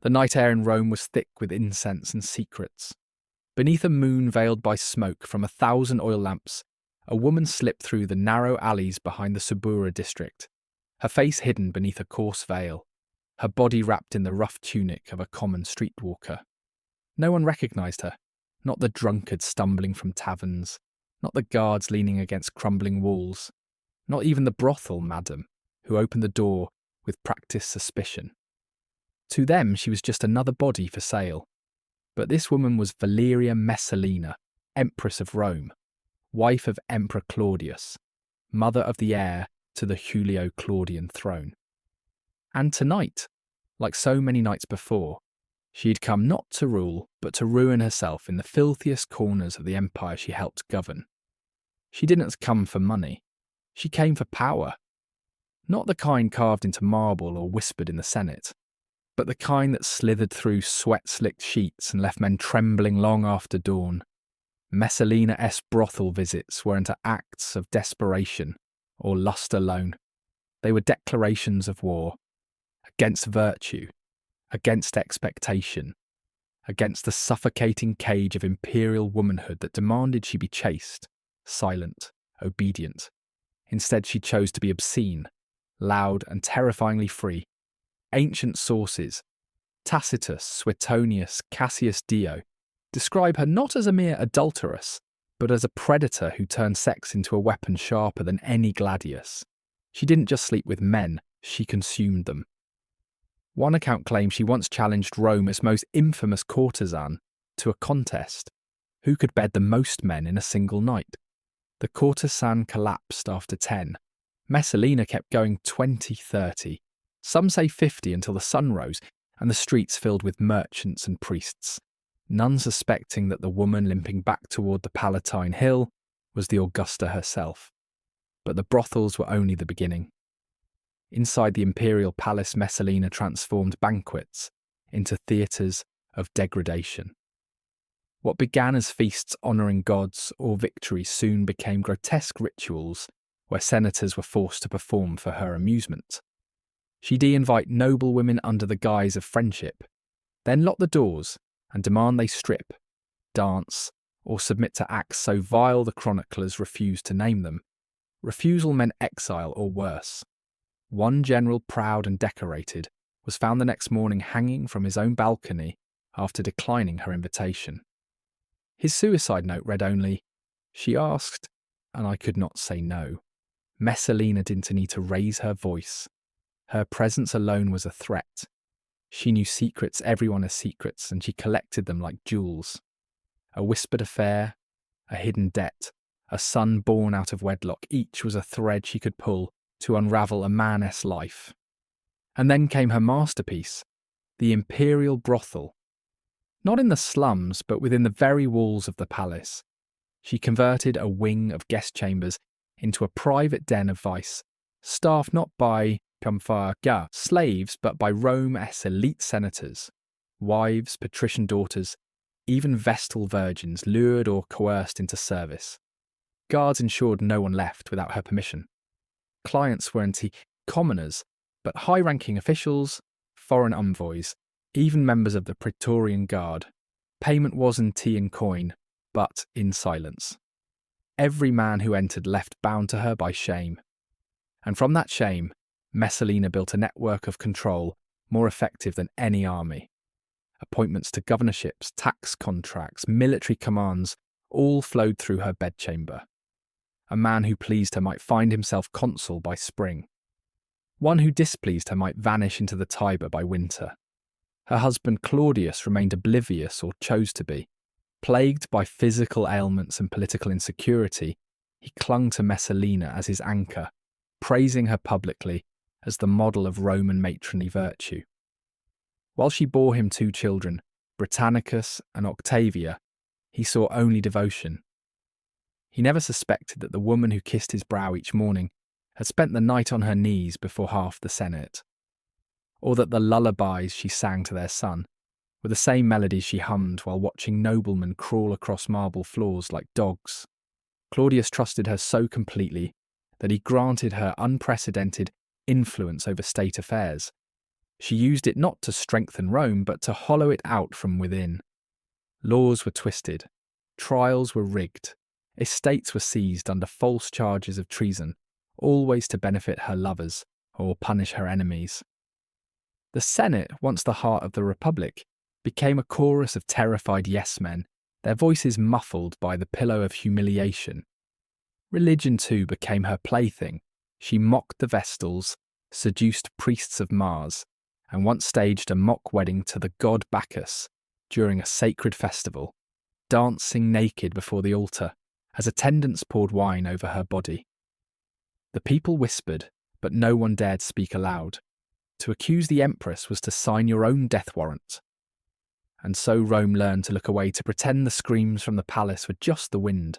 The night air in Rome was thick with incense and secrets. Beneath a moon veiled by smoke from 1,000 oil lamps, a woman slipped through the narrow alleys behind the Subura district, her face hidden beneath a coarse veil, her body wrapped in the rough tunic of a common streetwalker. No one recognised her, not the drunkards stumbling from taverns, not the guards leaning against crumbling walls, not even the brothel madam who opened the door with practised suspicion. To them, she was just another body for sale. But this woman was Valeria Messalina, Empress of Rome, wife of Emperor Claudius, mother of the heir to the Julio-Claudian throne. And tonight, like so many nights before, she had come not to rule, but to ruin herself in the filthiest corners of the empire she helped govern. She didn't come for money. She came for power. Not the kind carved into marble or whispered in the Senate, but the kind that slithered through sweat-slicked sheets and left men trembling long after dawn. Messalina-esque brothel visits weren't acts of desperation or lust alone. They were declarations of war, against virtue, against expectation, against the suffocating cage of imperial womanhood that demanded she be chaste, silent, obedient. Instead, she chose to be obscene, loud and terrifyingly free. Ancient sources, Tacitus, Suetonius, Cassius Dio, describe her not as a mere adulteress, but as a predator who turned sex into a weapon sharper than any gladius. She didn't just sleep with men, she consumed them. One account claims she once challenged Rome, its most infamous courtesan, to a contest. Who could bed the most men in a single night? The courtesan collapsed after 10. Messalina kept going 20, 30. Some say 50 until the sun rose and the streets filled with merchants and priests, none suspecting that the woman limping back toward the Palatine Hill was the Augusta herself. But the brothels were only the beginning. Inside the imperial palace, Messalina transformed banquets into theatres of degradation. What began as feasts honouring gods or victories soon became grotesque rituals where senators were forced to perform for her amusement. She'd invite noble women under the guise of friendship, then lock the doors and demand they strip, dance, or submit to acts so vile the chroniclers refused to name them. Refusal meant exile or worse. One general, proud and decorated, was found the next morning hanging from his own balcony after declining her invitation. His suicide note read only, "She asked, and I could not say no." Messalina didn't need to raise her voice. Her presence alone was a threat. She knew secrets everyone has secrets, and she collected them like jewels. A whispered affair, a hidden debt, a son born out of wedlock, each was a thread she could pull to unravel a maness life. And then came her masterpiece, the imperial brothel. Not in the slums, but within the very walls of the palace. She converted a wing of guest chambers into a private den of vice, staffed not by slaves, but by Rome's elite senators, wives, patrician daughters, even vestal virgins lured or coerced into service. Guards ensured no one left without her permission. Clients weren't commoners, but high-ranking officials, foreign envoys, even members of the Praetorian Guard. Payment was in tea and coin, but in silence. Every man who entered left bound to her by shame. And from that shame, Messalina built a network of control more effective than any army. Appointments to governorships, tax contracts, military commands, all flowed through her bedchamber. A man who pleased her might find himself consul by spring. One who displeased her might vanish into the Tiber by winter. Her husband Claudius remained oblivious or chose to be. Plagued by physical ailments and political insecurity, he clung to Messalina as his anchor, praising her publicly as the model of Roman matronly virtue. While she bore him 2 children, Britannicus and Octavia, he saw only devotion. He never suspected that the woman who kissed his brow each morning had spent the night on her knees before half the Senate, or that the lullabies she sang to their son were the same melodies she hummed while watching noblemen crawl across marble floors like dogs. Claudius trusted her so completely that he granted her unprecedented influence over state affairs. She used it not to strengthen Rome, but to hollow it out from within. Laws were twisted, trials were rigged, estates were seized under false charges of treason, always to benefit her lovers or punish her enemies. The Senate, once the heart of the Republic, became a chorus of terrified yes-men, their voices muffled by the pillow of humiliation. Religion, too, became her plaything. She mocked the Vestals, seduced priests of Mars, and once staged a mock wedding to the god Bacchus during a sacred festival, dancing naked before the altar as attendants poured wine over her body. The people whispered, but no one dared speak aloud. To accuse the Empress was to sign your own death warrant. And so Rome learned to look away, to pretend the screams from the palace were just the wind,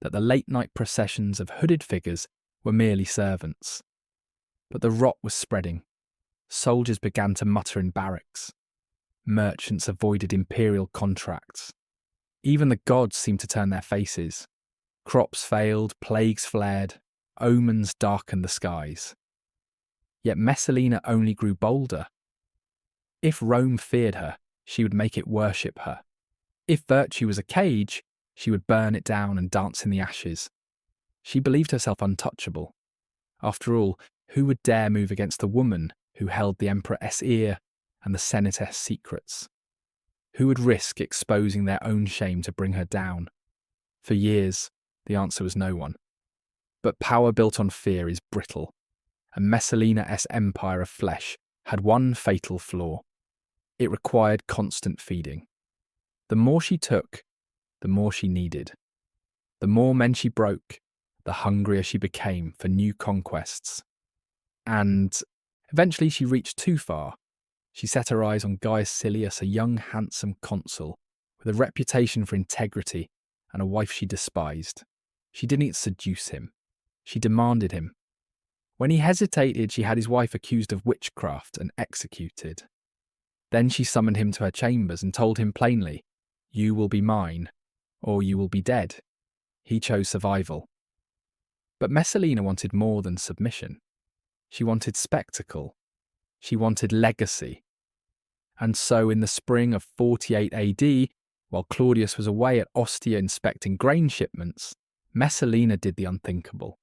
that the late-night processions of hooded figures were merely servants. But the rot was spreading. Soldiers began to mutter in barracks. Merchants avoided imperial contracts. Even the gods seemed to turn their faces. Crops failed, plagues flared, omens darkened the skies. Yet Messalina only grew bolder. If Rome feared her, she would make it worship her. If virtue was a cage, she would burn it down and dance in the ashes. She believed herself untouchable. After all, who would dare move against the woman who held the Emperor's ear and the Senate's secrets? Who would risk exposing their own shame to bring her down? For years, the answer was no one. But power built on fear is brittle, and Messalina's empire of flesh had one fatal flaw. It required constant feeding. The more she took, the more she needed. The more men she broke, the hungrier she became for new conquests. And eventually she reached too far. She set her eyes on Gaius Silius, a young, handsome consul, with a reputation for integrity and a wife she despised. She didn't seduce him. She demanded him. When he hesitated, she had his wife accused of witchcraft and executed. Then she summoned him to her chambers and told him plainly, "You will be mine, or you will be dead." He chose survival. But Messalina wanted more than submission. She wanted spectacle. She wanted legacy. And so in the spring of 48 AD, while Claudius was away at Ostia inspecting grain shipments, Messalina did the unthinkable.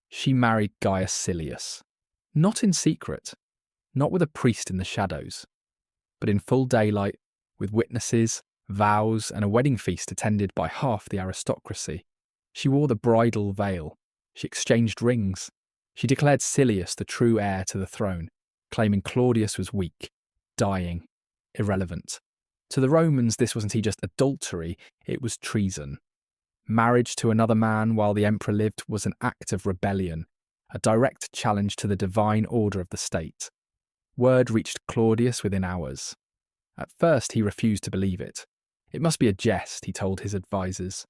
She married Gaius Silius. Not in secret, not with a priest in the shadows, but in full daylight, with witnesses, vows, and a wedding feast attended by half the aristocracy. She wore the bridal veil. She exchanged rings. She declared Silius the true heir to the throne, claiming Claudius was weak, dying, irrelevant. To the Romans, this wasn't just adultery, it was treason. Marriage to another man while the emperor lived was an act of rebellion, a direct challenge to the divine order of the state. Word reached Claudius within hours. At first, he refused to believe it. It must be a jest, he told his advisers.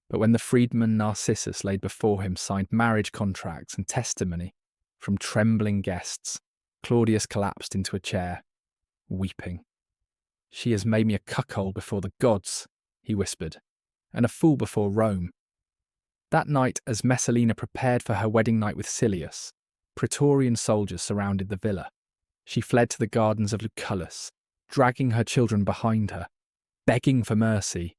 But when the freedman Narcissus laid before him signed marriage contracts and testimony from trembling guests, Claudius collapsed into a chair, weeping. "She has made me a cuckold before the gods," he whispered, "and a fool before Rome." That night, as Messalina prepared for her wedding night with Silius, Praetorian soldiers surrounded the villa. She fled to the gardens of Lucullus, dragging her children behind her, begging for mercy.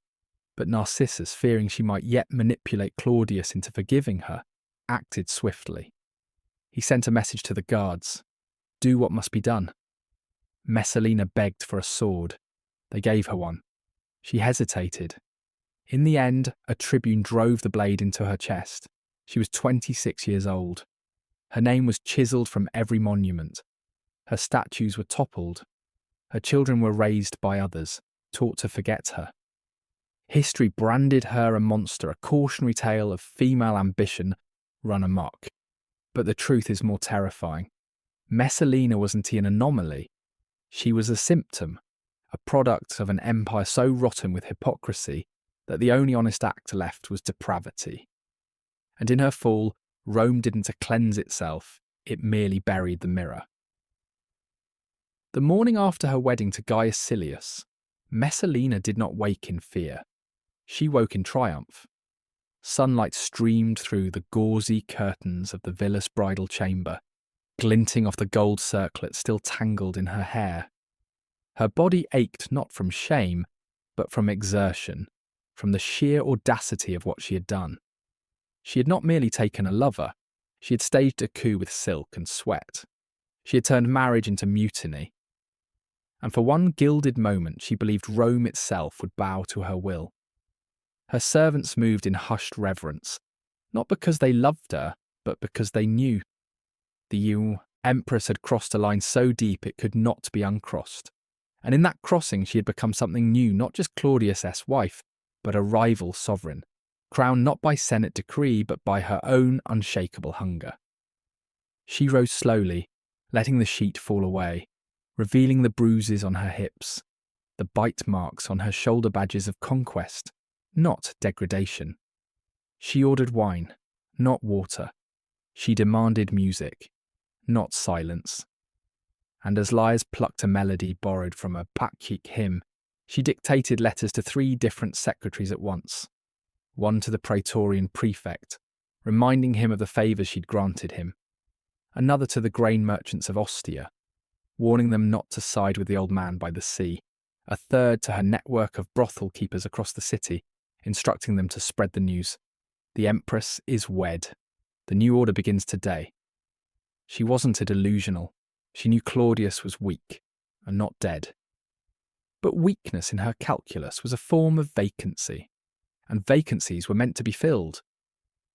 But Narcissus, fearing she might yet manipulate Claudius into forgiving her, acted swiftly. He sent a message to the guards, "Do what must be done." Messalina begged for a sword. They gave her one. She hesitated. In the end, a tribune drove the blade into her chest. She was 26 years old. Her name was chiselled from every monument. Her statues were toppled. Her children were raised by others, taught to forget her. History branded her a monster, a cautionary tale of female ambition run amok. But the truth is more terrifying. Messalina wasn't an anomaly. She was a symptom, a product of an empire so rotten with hypocrisy that the only honest act left was depravity. And in her fall, Rome didn't cleanse itself, it merely buried the mirror. The morning after her wedding to Gaius Silius, Messalina did not wake in fear. She woke in triumph. Sunlight streamed through the gauzy curtains of the villa's bridal chamber, glinting off the gold circlet still tangled in her hair. Her body ached not from shame, but from exertion, from the sheer audacity of what she had done. She had not merely taken a lover, she had staged a coup with silk and sweat. She had turned marriage into mutiny. And for one gilded moment she believed Rome itself would bow to her will. Her servants moved in hushed reverence, not because they loved her, but because they knew. The Empress had crossed a line so deep it could not be uncrossed. And in that crossing she had become something new, not just Claudius' wife, but a rival sovereign, crowned not by Senate decree, but by her own unshakable hunger. She rose slowly, letting the sheet fall away, revealing the bruises on her hips, the bite marks on her shoulder badges of conquest, not degradation. She ordered wine, not water. She demanded music, not silence. And as Lyres plucked a melody borrowed from a Bacchic hymn, she dictated letters to 3 different secretaries at once. One to the Praetorian prefect, reminding him of the favours she'd granted him. Another to the grain merchants of Ostia, warning them not to side with the old man by the sea. A third to her network of brothel keepers across the city, instructing them to spread the news. The Empress is wed. The new order begins today. She wasn't a delusional. She knew Claudius was weak, and not dead. But weakness in her calculus was a form of vacancy, and vacancies were meant to be filled.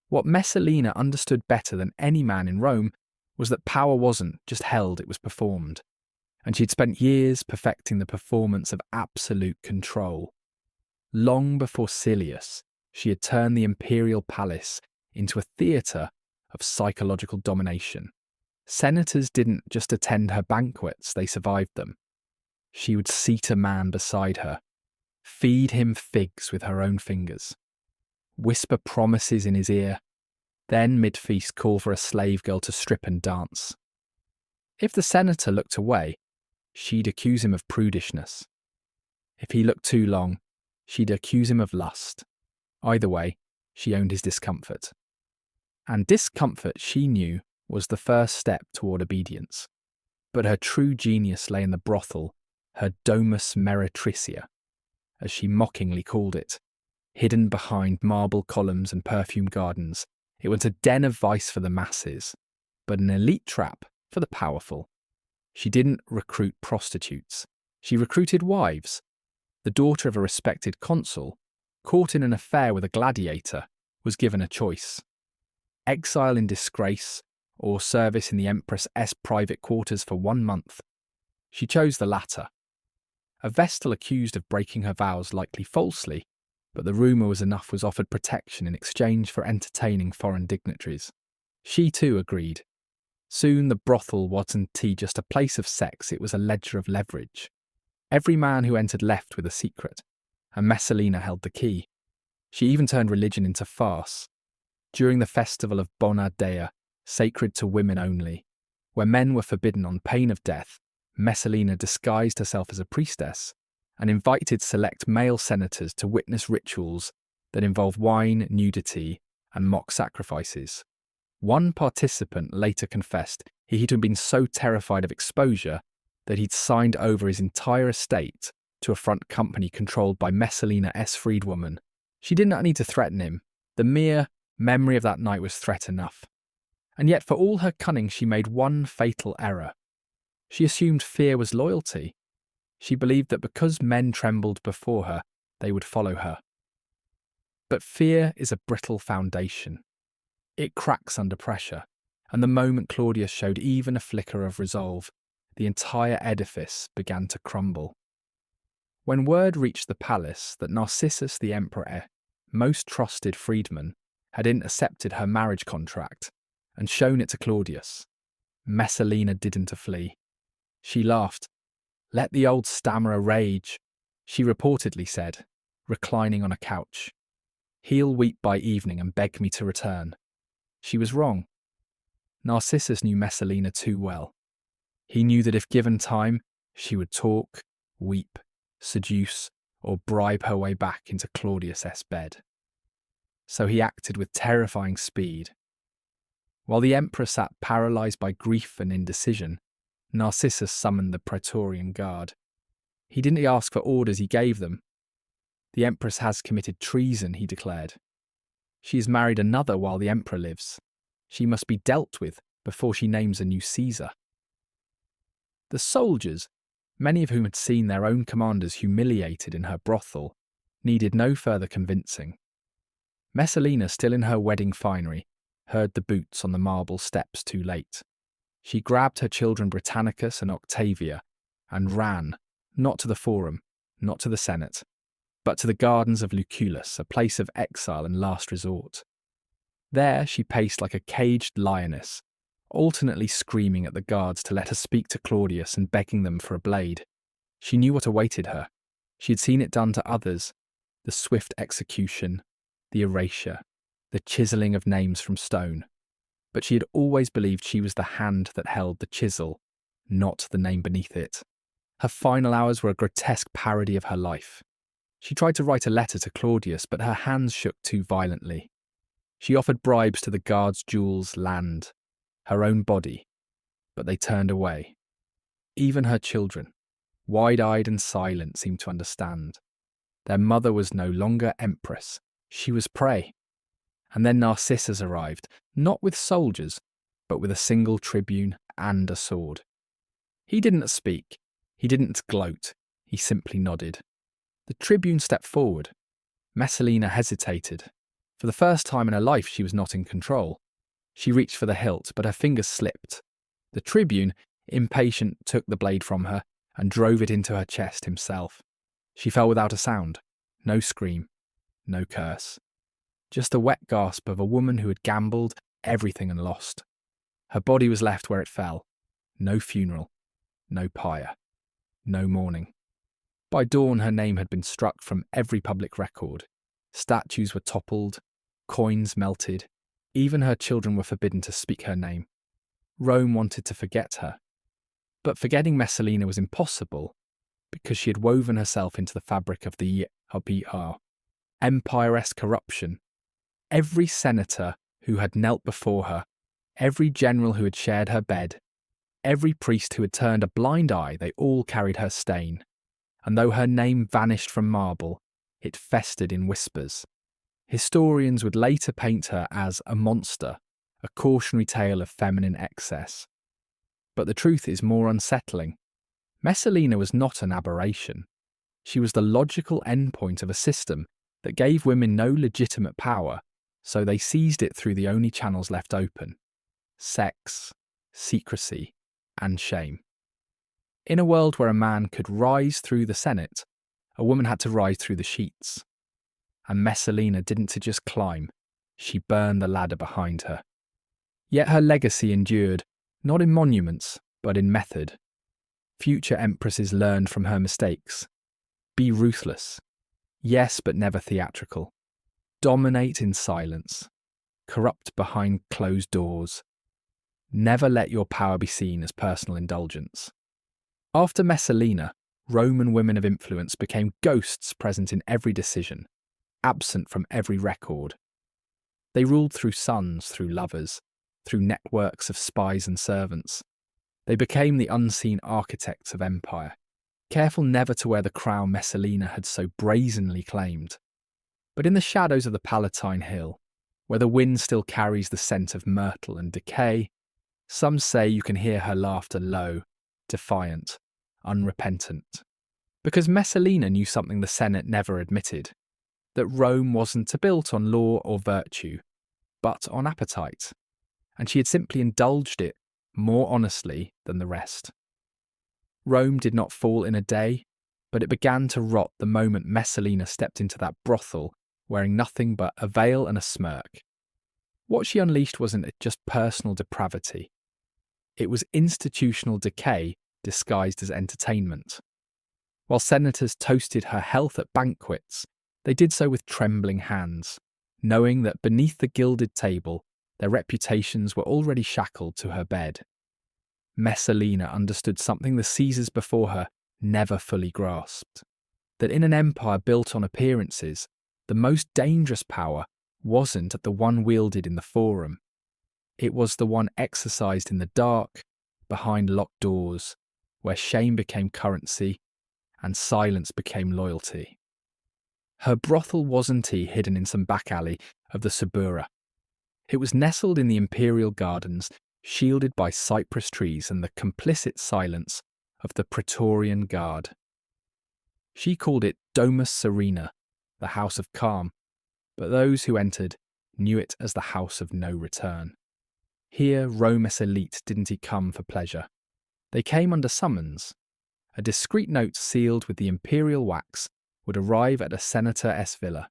What Messalina understood better than any man in Rome was that power wasn't just held, it was performed. And she'd spent years perfecting the performance of absolute control. Long before Silius, she had turned the imperial palace into a theatre of psychological domination. Senators didn't just attend her banquets, they survived them. She would seat a man beside her, feed him figs with her own fingers, whisper promises in his ear, then mid-feast call for a slave girl to strip and dance. If the senator looked away, she'd accuse him of prudishness. If he looked too long, she'd accuse him of lust. Either way, she owned his discomfort. And discomfort, she knew, was the first step toward obedience. But her true genius lay in the brothel, her domus meretricia, as she mockingly called it. Hidden behind marble columns and perfume gardens, it was a den of vice for the masses, but an elite trap for the powerful. She didn't recruit prostitutes. She recruited wives. The daughter of a respected consul, caught in an affair with a gladiator, was given a choice. Exile in disgrace, or service in the Empress' private quarters for 1 month. She chose the latter. A Vestal accused of breaking her vows, likely falsely, but the rumour was enough, was offered protection in exchange for entertaining foreign dignitaries. She too agreed. Soon the brothel wasn't just a place of sex, it was a ledger of leverage. Every man who entered left with a secret, and Messalina held the key. She even turned religion into farce. During the festival of Bona Dea, sacred to women only, where men were forbidden on pain of death, Messalina disguised herself as a priestess and invited select male senators to witness rituals that involved wine, nudity, and mock sacrifices. One participant later confessed he'd been so terrified of exposure that he'd signed over his entire estate to a front company controlled by Messalina's freedwoman. She did not need to threaten him. The mere memory of that night was threat enough. And yet for all her cunning she made one fatal error. She assumed fear was loyalty. She believed that because men trembled before her, they would follow her. But fear is a brittle foundation. It cracks under pressure, and the moment Claudius showed even a flicker of resolve, the entire edifice began to crumble. When word reached the palace that Narcissus the Emperor, most trusted freedman, had intercepted her marriage contract and shown it to Claudius, Messalina didn't flee. She laughed. "Let the old stammerer rage," she reportedly said, reclining on a couch. "He'll weep by evening and beg me to return." She was wrong. Narcissus knew Messalina too well. He knew that if given time, she would talk, weep, seduce, or bribe her way back into Claudius' bed. So he acted with terrifying speed. While the emperor sat paralysed by grief and indecision, Narcissus summoned the Praetorian Guard. He didn't ask for orders, he gave them. The empress has committed treason, he declared. She has married another while the emperor lives. She must be dealt with before she names a new Caesar. The soldiers, many of whom had seen their own commanders humiliated in her brothel, needed no further convincing. Messalina, still in her wedding finery, heard the boots on the marble steps too late. She grabbed her children Britannicus and Octavia and ran, not to the Forum, not to the Senate, but to the gardens of Lucullus, a place of exile and last resort. There she paced like a caged lioness, alternately screaming at the guards to let her speak to Claudius and begging them for a blade. She knew what awaited her. She had seen it done to others: the swift execution, the erasure, the chiselling of names from stone. But she had always believed she was the hand that held the chisel, not the name beneath it. Her final hours were a grotesque parody of her life. She tried to write a letter to Claudius, but her hands shook too violently. She offered bribes to the guards' jewels, land, her own body, but they turned away. Even her children, wide-eyed and silent, seemed to understand. Their mother was no longer empress. She was prey. And then Narcissus arrived, not with soldiers, but with a single tribune and a sword. He didn't speak. He didn't gloat. He simply nodded. The tribune stepped forward. Messalina hesitated. For the first time in her life, she was not in control. She reached for the hilt, but her fingers slipped. The tribune, impatient, took the blade from her and drove it into her chest himself. She fell without a sound. No scream. No curse. Just the wet gasp of a woman who had gambled everything and lost. Her body was left where it fell. No funeral. No pyre. No mourning. By dawn, her name had been struck from every public record. Statues were toppled. Coins melted. Even her children were forbidden to speak her name. Rome wanted to forget her. But forgetting Messalina was impossible because she had woven herself into the fabric of the EPR. Empire-esque corruption. Every senator who had knelt before her, every general who had shared her bed, every priest who had turned a blind eye, they all carried her stain. And though her name vanished from marble, it festered in whispers. Historians would later paint her as a monster, a cautionary tale of feminine excess. But the truth is more unsettling. Messalina was not an aberration. She was the logical endpoint of a system that gave women no legitimate power, so they seized it through the only channels left open: sex, secrecy, and shame. In a world where a man could rise through the Senate, a woman had to rise through the sheets. And Messalina didn't just climb, she burned the ladder behind her. Yet her legacy endured, not in monuments, but in method. Future empresses learned from her mistakes. Be ruthless. Yes, but never theatrical. Dominate in silence. Corrupt behind closed doors. Never let your power be seen as personal indulgence. After Messalina, Roman women of influence became ghosts present in every decision, absent from every record. They ruled through sons, through lovers, through networks of spies and servants. They became the unseen architects of empire, careful never to wear the crown Messalina had so brazenly claimed. But in the shadows of the Palatine Hill, where the wind still carries the scent of myrtle and decay, some say you can hear her laughter low, defiant, unrepentant. Because Messalina knew something the Senate never admitted: that Rome wasn't built on law or virtue, but on appetite, and she had simply indulged it more honestly than the rest. Rome did not fall in a day, but it began to rot the moment Messalina stepped into that brothel wearing nothing but a veil and a smirk. What she unleashed wasn't just personal depravity. It was institutional decay disguised as entertainment. While senators toasted her health at banquets, they did so with trembling hands, knowing that beneath the gilded table, their reputations were already shackled to her bed. Messalina understood something the Caesars before her never fully grasped: that in an empire built on appearances, the most dangerous power wasn't the one wielded in the Forum. It was the one exercised in the dark, behind locked doors, where shame became currency and silence became loyalty. Her brothel wasn't hidden in some back alley of the Subura. It was nestled in the imperial gardens, shielded by cypress trees and the complicit silence of the Praetorian Guard. She called it Domus Serena, the House of Calm, but those who entered knew it as the House of No Return. Here Rome's elite didn't come for pleasure. They came under summons. A discreet note sealed with the imperial wax would arrive at a senator's villa.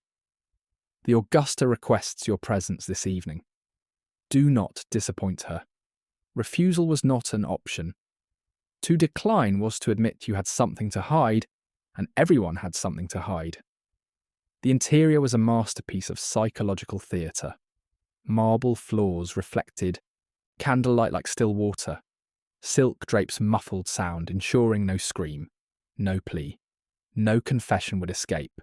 The Augusta requests your presence this evening. Do not disappoint her. Refusal was not an option. To decline was to admit you had something to hide, and everyone had something to hide. The interior was a masterpiece of psychological theatre. Marble floors reflected candlelight like still water. Silk drapes muffled sound, ensuring no scream, no plea, no confession would escape.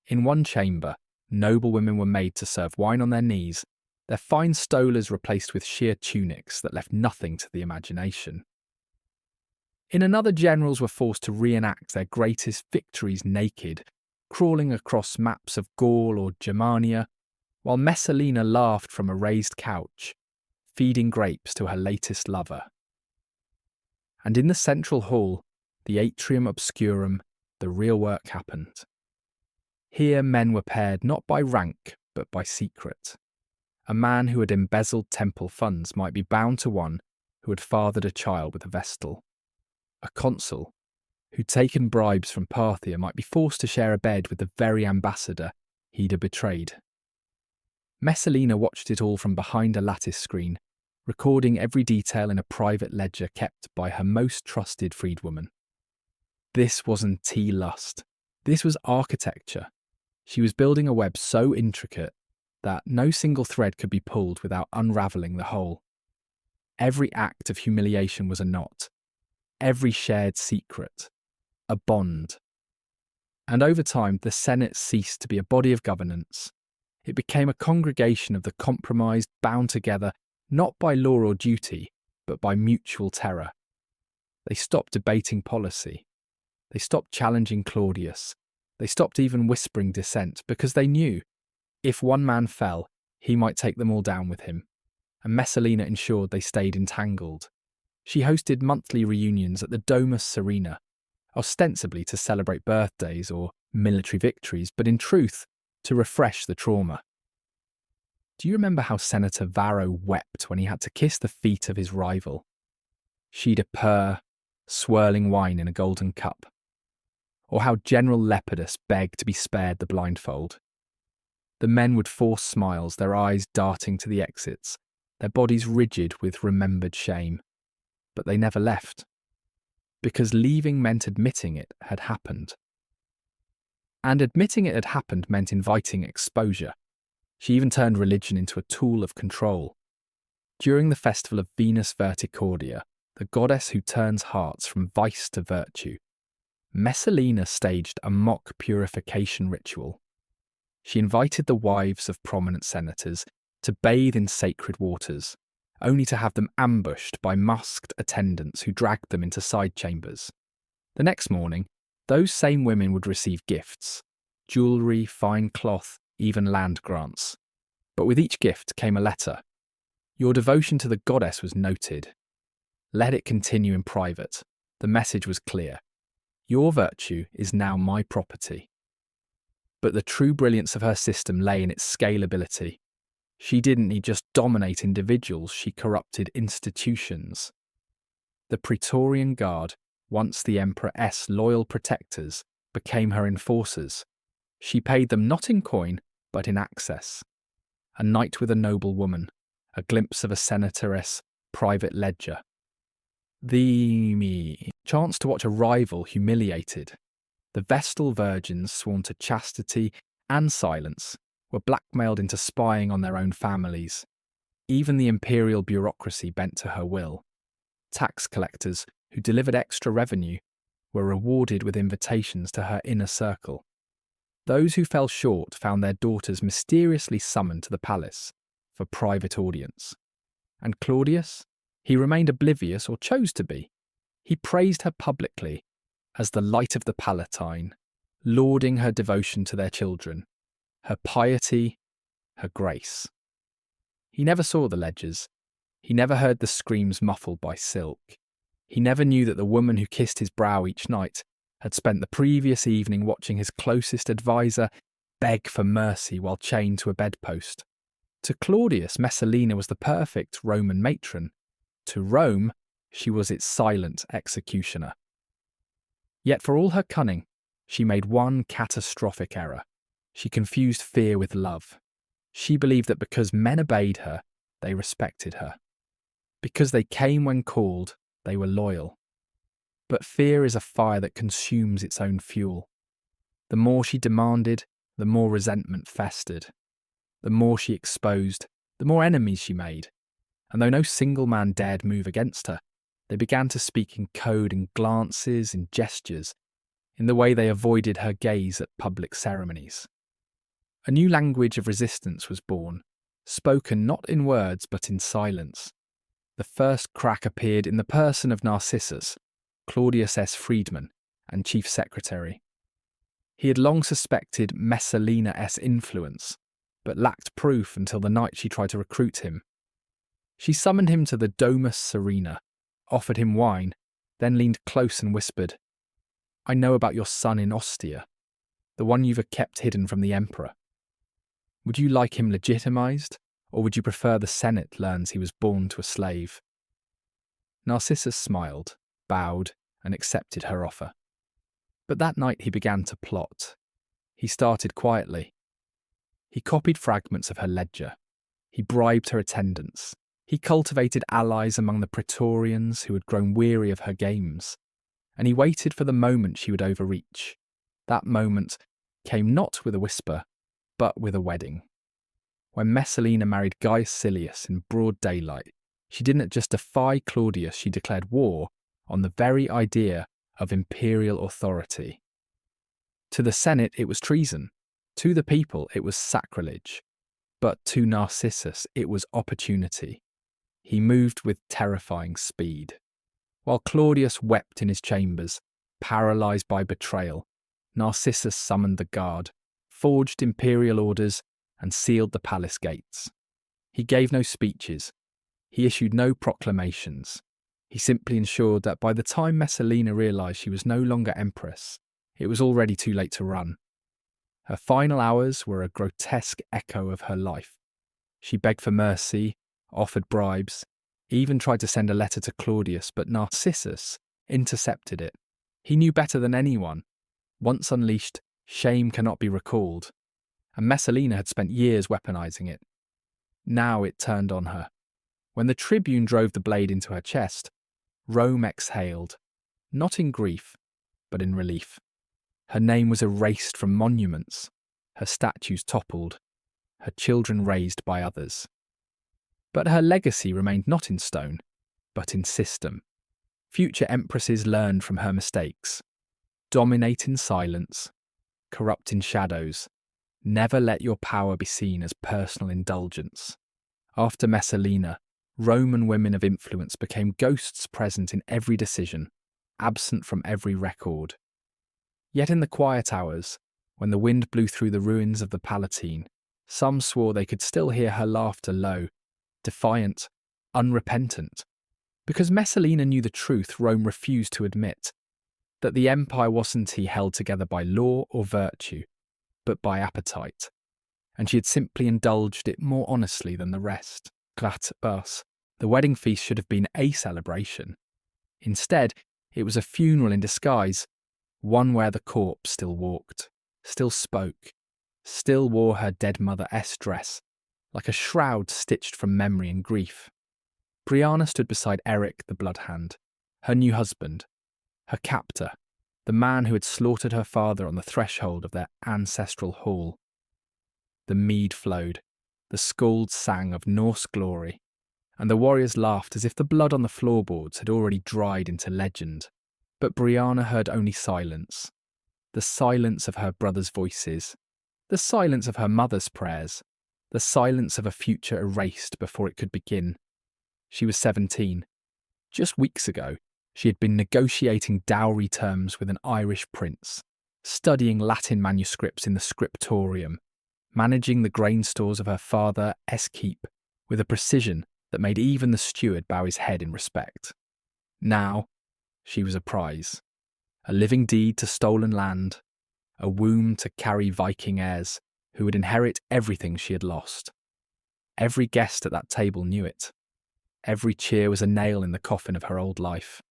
In one chamber, noble women were made to serve wine on their knees, their fine stolas replaced with sheer tunics that left nothing to the imagination. In another, generals were forced to reenact their greatest victories naked, crawling across maps of Gaul or Germania, while Messalina laughed from a raised couch, feeding grapes to her latest lover. And in the central hall, the atrium obscurum, the real work happened. Here men were paired not by rank, but by secret. A man who had embezzled temple funds might be bound to one who had fathered a child with a vestal. A consul, who'd taken bribes from Parthia, might be forced to share a bed with the very ambassador he'd betrayed. Messalina watched it all from behind a lattice screen, recording every detail in a private ledger kept by her most trusted freedwoman. This wasn't tea lust. This was architecture. She was building a web so intricate that no single thread could be pulled without unravelling the whole. Every act of humiliation was a knot. Every shared secret, a bond. And over time, the Senate ceased to be a body of governance. It became a congregation of the compromised, bound together not by law or duty, but by mutual terror. They stopped debating policy. They stopped challenging Claudius. They stopped even whispering dissent, because they knew, if one man fell, he might take them all down with him. And Messalina ensured they stayed entangled. She hosted monthly reunions at the Domus Serena, ostensibly to celebrate birthdays or military victories, but in truth, to refresh the trauma. Do you remember how Senator Varro wept when he had to kiss the feet of his rival? She'd purr, swirling wine in a golden cup. Or how General Lepidus begged to be spared the blindfold. The men would force smiles, their eyes darting to the exits, their bodies rigid with remembered shame. But they never left. Because leaving meant admitting it had happened. And admitting it had happened meant inviting exposure. She even turned religion into a tool of control. During the festival of Venus Verticordia, the goddess who turns hearts from vice to virtue, Messalina staged a mock purification ritual. She invited the wives of prominent senators to bathe in sacred waters, only to have them ambushed by masked attendants who dragged them into side chambers. The next morning, those same women would receive gifts, jewellery, fine cloth, even land grants. But with each gift came a letter. Your devotion to the goddess was noted. Let it continue in private. The message was clear. Your virtue is now my property. But the true brilliance of her system lay in its scalability. She didn't need just dominate individuals, she corrupted institutions. The Praetorian Guard, once the Empress' loyal protectors, became her enforcers. She paid them not in coin, but in access. A night with a noble woman, a glimpse of a senatoress' private ledger. The chance to watch a rival humiliated. The Vestal virgins, sworn to chastity and silence, were blackmailed into spying on their own families. Even the imperial bureaucracy bent to her will. Tax collectors, who delivered extra revenue, were rewarded with invitations to her inner circle. Those who fell short found their daughters mysteriously summoned to the palace for private audience. And Claudius? He remained oblivious, or chose to be. He praised her publicly as the light of the Palatine, lauding her devotion to their children, her piety, her grace. He never saw the ledgers. He never heard the screams muffled by silk. He never knew that the woman who kissed his brow each night had spent the previous evening watching his closest adviser beg for mercy while chained to a bedpost. To Claudius, Messalina was the perfect Roman matron. To Rome, she was its silent executioner. Yet for all her cunning, she made one catastrophic error. She confused fear with love. She believed that because men obeyed her, they respected her. Because they came when called, they were loyal. But fear is a fire that consumes its own fuel. The more she demanded, the more resentment festered. The more she exposed, the more enemies she made. And though no single man dared move against her, they began to speak in code, in glances, in gestures, in the way they avoided her gaze at public ceremonies. A new language of resistance was born, spoken not in words but in silence. The first crack appeared in the person of Narcissus, Claudius' freedman and chief secretary. He had long suspected Messalina's influence, but lacked proof until the night she tried to recruit him. She summoned him to the Domus Serena, offered him wine, then leaned close and whispered, "I know about your son in Ostia, the one you've kept hidden from the emperor. Would you like him legitimized, or would you prefer the Senate learns he was born to a slave?" Narcissus smiled, bowed, and accepted her offer. But that night he began to plot. He started quietly. He copied fragments of her ledger. He bribed her attendants. He cultivated allies among the Praetorians who had grown weary of her games. And he waited for the moment she would overreach. That moment came not with a whisper, but with a wedding. When Messalina married Gaius Silius in broad daylight, she didn't just defy Claudius, she declared war on the very idea of imperial authority. To the Senate it was treason, to the people it was sacrilege, but to Narcissus it was opportunity. He moved with terrifying speed. While Claudius wept in his chambers, paralysed by betrayal, Narcissus summoned the guard, forged imperial orders, and sealed the palace gates. He gave no speeches. He issued no proclamations. He simply ensured that by the time Messalina realised she was no longer empress, it was already too late to run. Her final hours were a grotesque echo of her life. She begged for mercy, offered bribes, even tried to send a letter to Claudius, but Narcissus intercepted it. He knew better than anyone. Once unleashed, shame cannot be recalled, and Messalina had spent years weaponizing it. Now it turned on her. When the tribune drove the blade into her chest, Rome exhaled, not in grief, but in relief. Her name was erased from monuments, her statues toppled, her children raised by others. But her legacy remained not in stone, but in system. Future empresses learned from her mistakes. Dominate in silence, corrupt in shadows. Never let your power be seen as personal indulgence. After Messalina, Roman women of influence became ghosts present in every decision, absent from every record. Yet in the quiet hours, when the wind blew through the ruins of the Palatine, some swore they could still hear her laughter low, defiant, unrepentant. Because Messalina knew the truth Rome refused to admit, that the empire wasn't held together by law or virtue, but by appetite, and she had simply indulged it more honestly than the rest. Gratibus, the wedding feast should have been a celebration. Instead, it was a funeral in disguise, one where the corpse still walked, still spoke, still wore her dead mother's dress, like a shroud stitched from memory and grief. Brianna stood beside Eric the Bloodhand, her new husband, her captor, the man who had slaughtered her father on the threshold of their ancestral hall. The mead flowed, the skalds sang of Norse glory, and the warriors laughed as if the blood on the floorboards had already dried into legend. But Brianna heard only silence, the silence of her brothers' voices, the silence of her mother's prayers, the silence of a future erased before it could begin. She was 17. Just weeks ago, she had been negotiating dowry terms with an Irish prince, studying Latin manuscripts in the scriptorium, managing the grain stores of her father keep with a precision that made even the steward bow his head in respect. Now, she was a prize, a living deed to stolen land, a womb to carry Viking heirs who would inherit everything she had lost. Every guest at that table knew it. Every cheer was a nail in the coffin of her old life.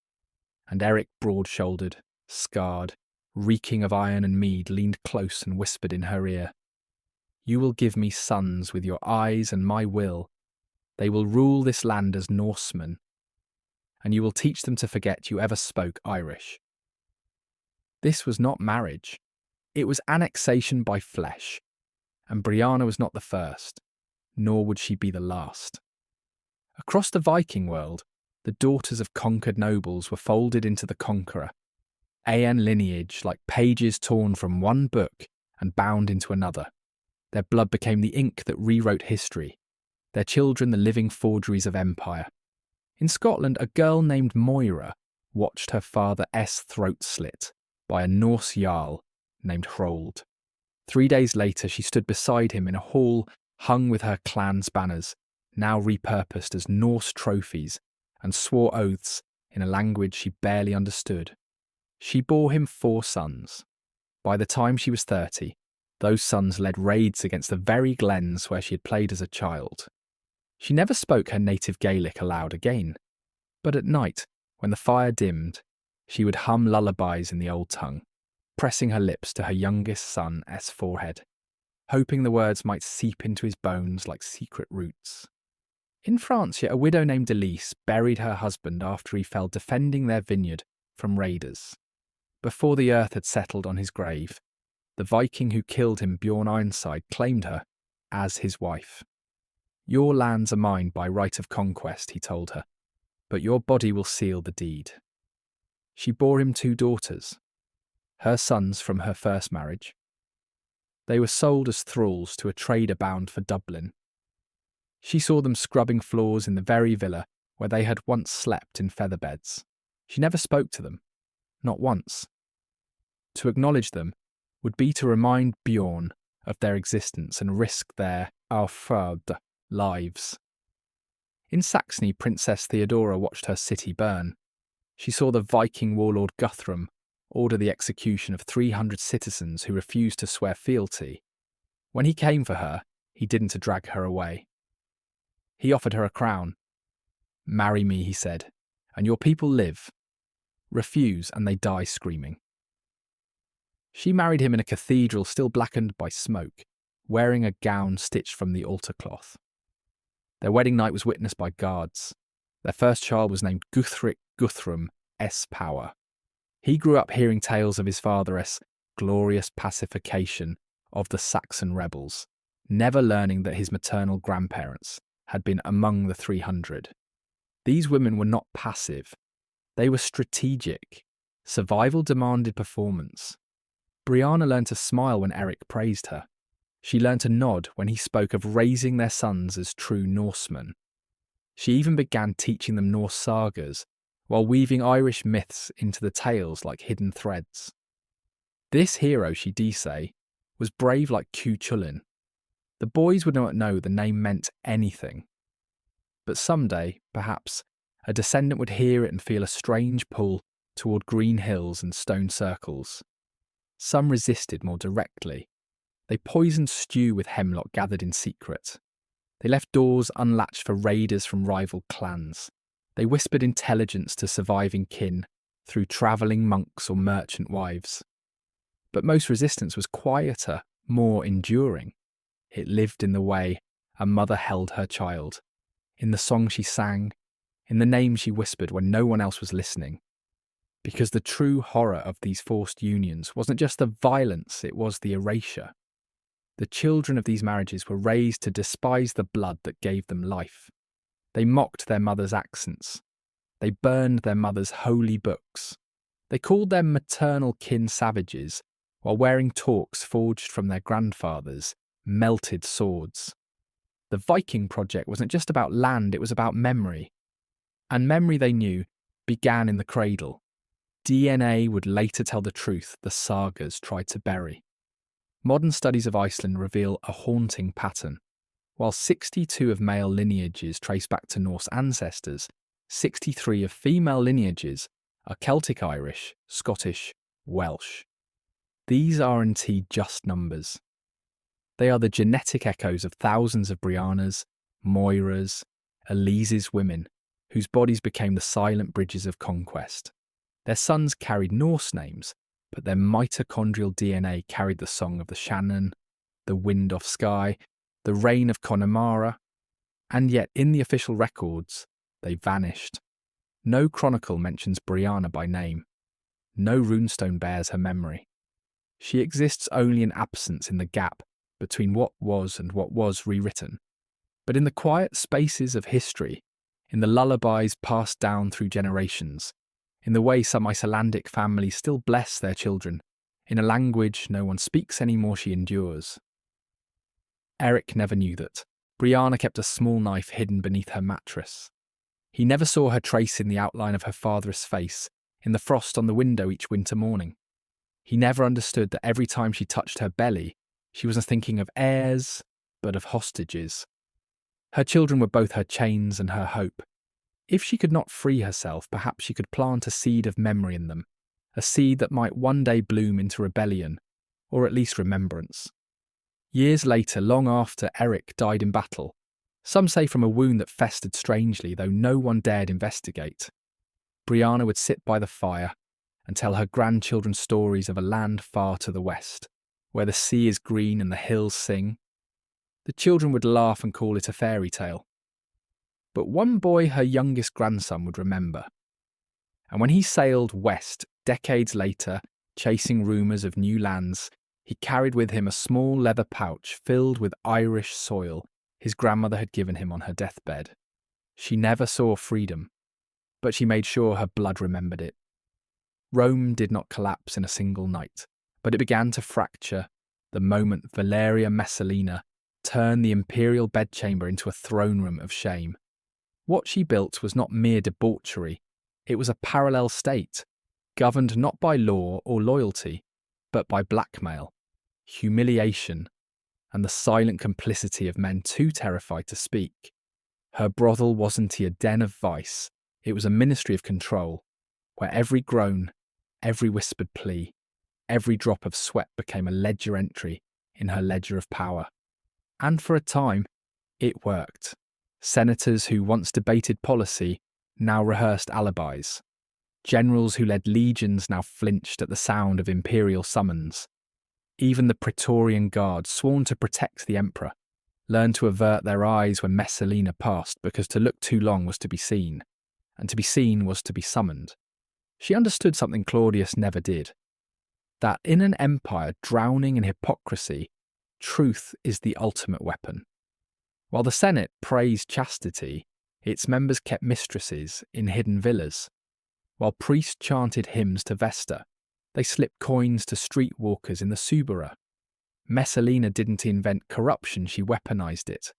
And Eric, broad-shouldered, scarred, reeking of iron and mead, leaned close and whispered in her ear, "You will give me sons with your eyes and my will. They will rule this land as Norsemen, and you will teach them to forget you ever spoke Irish." This was not marriage. It was annexation by flesh, and Brianna was not the first, nor would she be the last. Across the Viking world, the daughters of conquered nobles were folded into the conqueror, Aen lineage like pages torn from one book and bound into another. Their blood became the ink that rewrote history, their children the living forgeries of empire. In Scotland, a girl named Moira watched her father's throat slit by a Norse jarl named Hrold. 3 days later, she stood beside him in a hall hung with her clan's banners, now repurposed as Norse trophies, and swore oaths in a language she barely understood. She bore him 4 sons. By the time she was 30, those sons led raids against the very glens where she had played as a child. She never spoke her native Gaelic aloud again, but at night, when the fire dimmed, she would hum lullabies in the old tongue, pressing her lips to her youngest son's forehead, hoping the words might seep into his bones like secret roots. In France, yet a widow named Elise buried her husband after he fell defending their vineyard from raiders. Before the earth had settled on his grave, the Viking who killed him, Bjorn Ironside, claimed her as his wife. "Your lands are mine by right of conquest," he told her, "but your body will seal the deed." She bore him 2 daughters, her sons from her first marriage. They were sold as thralls to a trader bound for Dublin. She saw them scrubbing floors in the very villa where they had once slept in feather beds. She never spoke to them, not once. To acknowledge them would be to remind Bjorn of their existence and risk their aufragd lives. In Saxony, Princess Theodora watched her city burn. She saw the Viking warlord Guthrum order the execution of 300 citizens who refused to swear fealty. When he came for her, he didn't drag her away. He offered her a crown. "Marry me," he said, "and your people live. Refuse, and they die screaming." She married him in a cathedral still blackened by smoke, wearing a gown stitched from the altar cloth. Their wedding night was witnessed by guards. Their first child was named Guthric Guthrum Power. He grew up hearing tales of his father's glorious pacification of the Saxon rebels, never learning that his maternal grandparents had been among the 300. These women were not passive. They were strategic. Survival demanded performance. Brianna learned to smile when Eric praised her. She learned to nod when he spoke of raising their sons as true Norsemen. She even began teaching them Norse sagas, while weaving Irish myths into the tales like hidden threads. This hero, she did say, was brave like Cuchulainn. The boys would not know the name meant anything. But someday, perhaps, a descendant would hear it and feel a strange pull toward green hills and stone circles. Some resisted more directly. They poisoned stew with hemlock gathered in secret. They left doors unlatched for raiders from rival clans. They whispered intelligence to surviving kin through travelling monks or merchant wives. But most resistance was quieter, more enduring. It lived in the way a mother held her child, in the song she sang, in the name she whispered when no one else was listening. Because the true horror of these forced unions wasn't just the violence, it was the erasure. The children of these marriages were raised to despise the blood that gave them life. They mocked their mother's accents. They burned their mother's holy books. They called their maternal kin savages, while wearing torques forged from their grandfathers' melted swords. The Viking project wasn't just about land, it was about memory. And memory, they knew, began in the cradle. DNA would later tell the truth the sagas tried to bury. Modern studies of Iceland reveal a haunting pattern. While 62 of male lineages trace back to Norse ancestors, 63 of female lineages are Celtic Irish, Scottish, Welsh. These are indeed just numbers. They are the genetic echoes of thousands of Briannas, Moiras, Elise's women, whose bodies became the silent bridges of conquest. Their sons carried Norse names, but their mitochondrial DNA carried the song of the Shannon, the wind off Skye, the reign of Connemara, and yet in the official records, they vanished. No chronicle mentions Brianna by name. No runestone bears her memory. She exists only in absence in the gap between what was and what was rewritten. But in the quiet spaces of history, in the lullabies passed down through generations, in the way some Icelandic families still bless their children, in a language no one speaks anymore, she endures. Eric never knew that. Brianna kept a small knife hidden beneath her mattress. He never saw her trace in the outline of her father's face, in the frost on the window each winter morning. He never understood that every time she touched her belly, she wasn't thinking of heirs, but of hostages. Her children were both her chains and her hope. If she could not free herself, perhaps she could plant a seed of memory in them, a seed that might one day bloom into rebellion, or at least remembrance. Years later, long after Eric died in battle, some say from a wound that festered strangely, though no one dared investigate, Brianna would sit by the fire and tell her grandchildren stories of a land far to the west, where the sea is green and the hills sing. The children would laugh and call it a fairy tale. But one boy, her youngest grandson, would remember. And when he sailed west decades later, chasing rumours of new lands, he carried with him a small leather pouch filled with Irish soil his grandmother had given him on her deathbed. She never saw freedom, but she made sure her blood remembered it. Rome did not collapse in a single night, but it began to fracture the moment Valeria Messalina turned the imperial bedchamber into a throne room of shame. What she built was not mere debauchery, it was a parallel state, governed not by law or loyalty, but by blackmail, humiliation, and the silent complicity of men too terrified to speak. Her brothel wasn't a den of vice, it was a ministry of control, where every groan, every whispered plea, every drop of sweat became a ledger entry in her ledger of power. And for a time, it worked. Senators who once debated policy now rehearsed alibis. Generals who led legions now flinched at the sound of imperial summons. Even the Praetorian Guard, sworn to protect the emperor, learned to avert their eyes when Messalina passed because to look too long was to be seen, and to be seen was to be summoned. She understood something Claudius never did, that in an empire drowning in hypocrisy, truth is the ultimate weapon. While the Senate praised chastity, its members kept mistresses in hidden villas. While priests chanted hymns to Vesta, they slipped coins to street walkers in the Subura. Messalina didn't invent corruption, she weaponized it.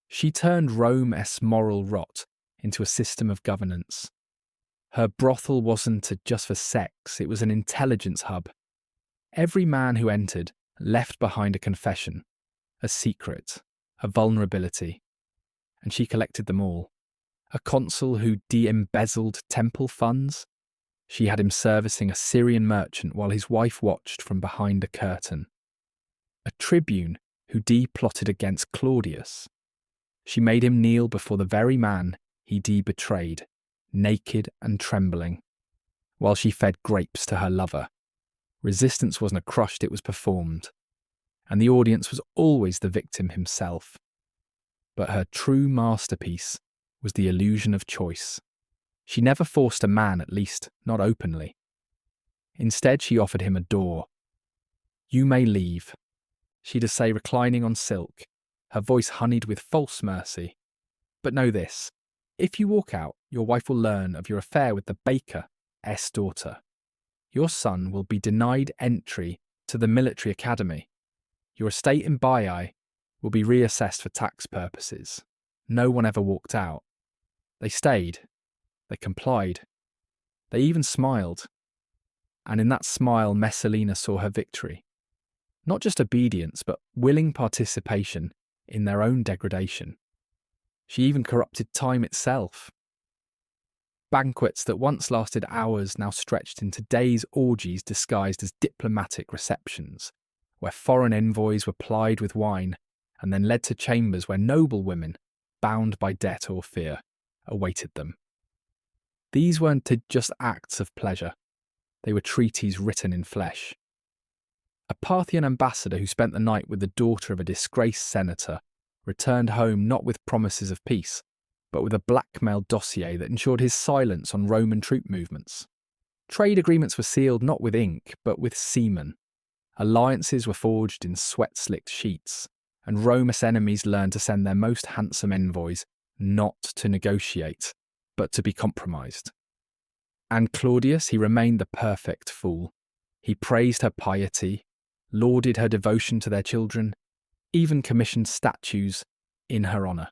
She turned Rome's moral rot into a system of governance. Her brothel wasn't just for sex, it was an intelligence hub. Every man who entered left behind a confession, a secret, a vulnerability, and she collected them all. A consul who de-embezzled temple funds? She had him servicing a Syrian merchant while his wife watched from behind a curtain. A tribune who de-plotted against Claudius? She made him kneel before the very man he de-betrayed, naked and trembling, while she fed grapes to her lover. Resistance wasn't crushed, it was performed. And the audience was always the victim himself. But her true masterpiece was the illusion of choice. She never forced a man, at least not openly. Instead, she offered him a door. "You may leave," she'd say, reclining on silk, her voice honeyed with false mercy. "But know this, if you walk out, your wife will learn of your affair with the baker's daughter. Your son will be denied entry to the military academy. Your estate in Baiae will be reassessed for tax purposes." No one ever walked out. They stayed, They complied. They even smiled. And in that smile, Messalina saw her victory. Not just obedience, but willing participation in their own degradation. She even corrupted time itself. Banquets that once lasted hours now stretched into days' orgies disguised as diplomatic receptions, where foreign envoys were plied with wine and then led to chambers where noble women, bound by debt or fear, awaited them. These weren't just acts of pleasure. They were treaties written in flesh. A Parthian ambassador who spent the night with the daughter of a disgraced senator returned home not with promises of peace, but with a blackmail dossier that ensured his silence on Roman troop movements. Trade agreements were sealed not with ink, but with semen. Alliances were forged in sweat-slicked sheets, and Rome's enemies learned to send their most handsome envoys not to negotiate, but to be compromised. And Claudius, he remained the perfect fool. He praised her piety, lauded her devotion to their children, even commissioned statues in her honour.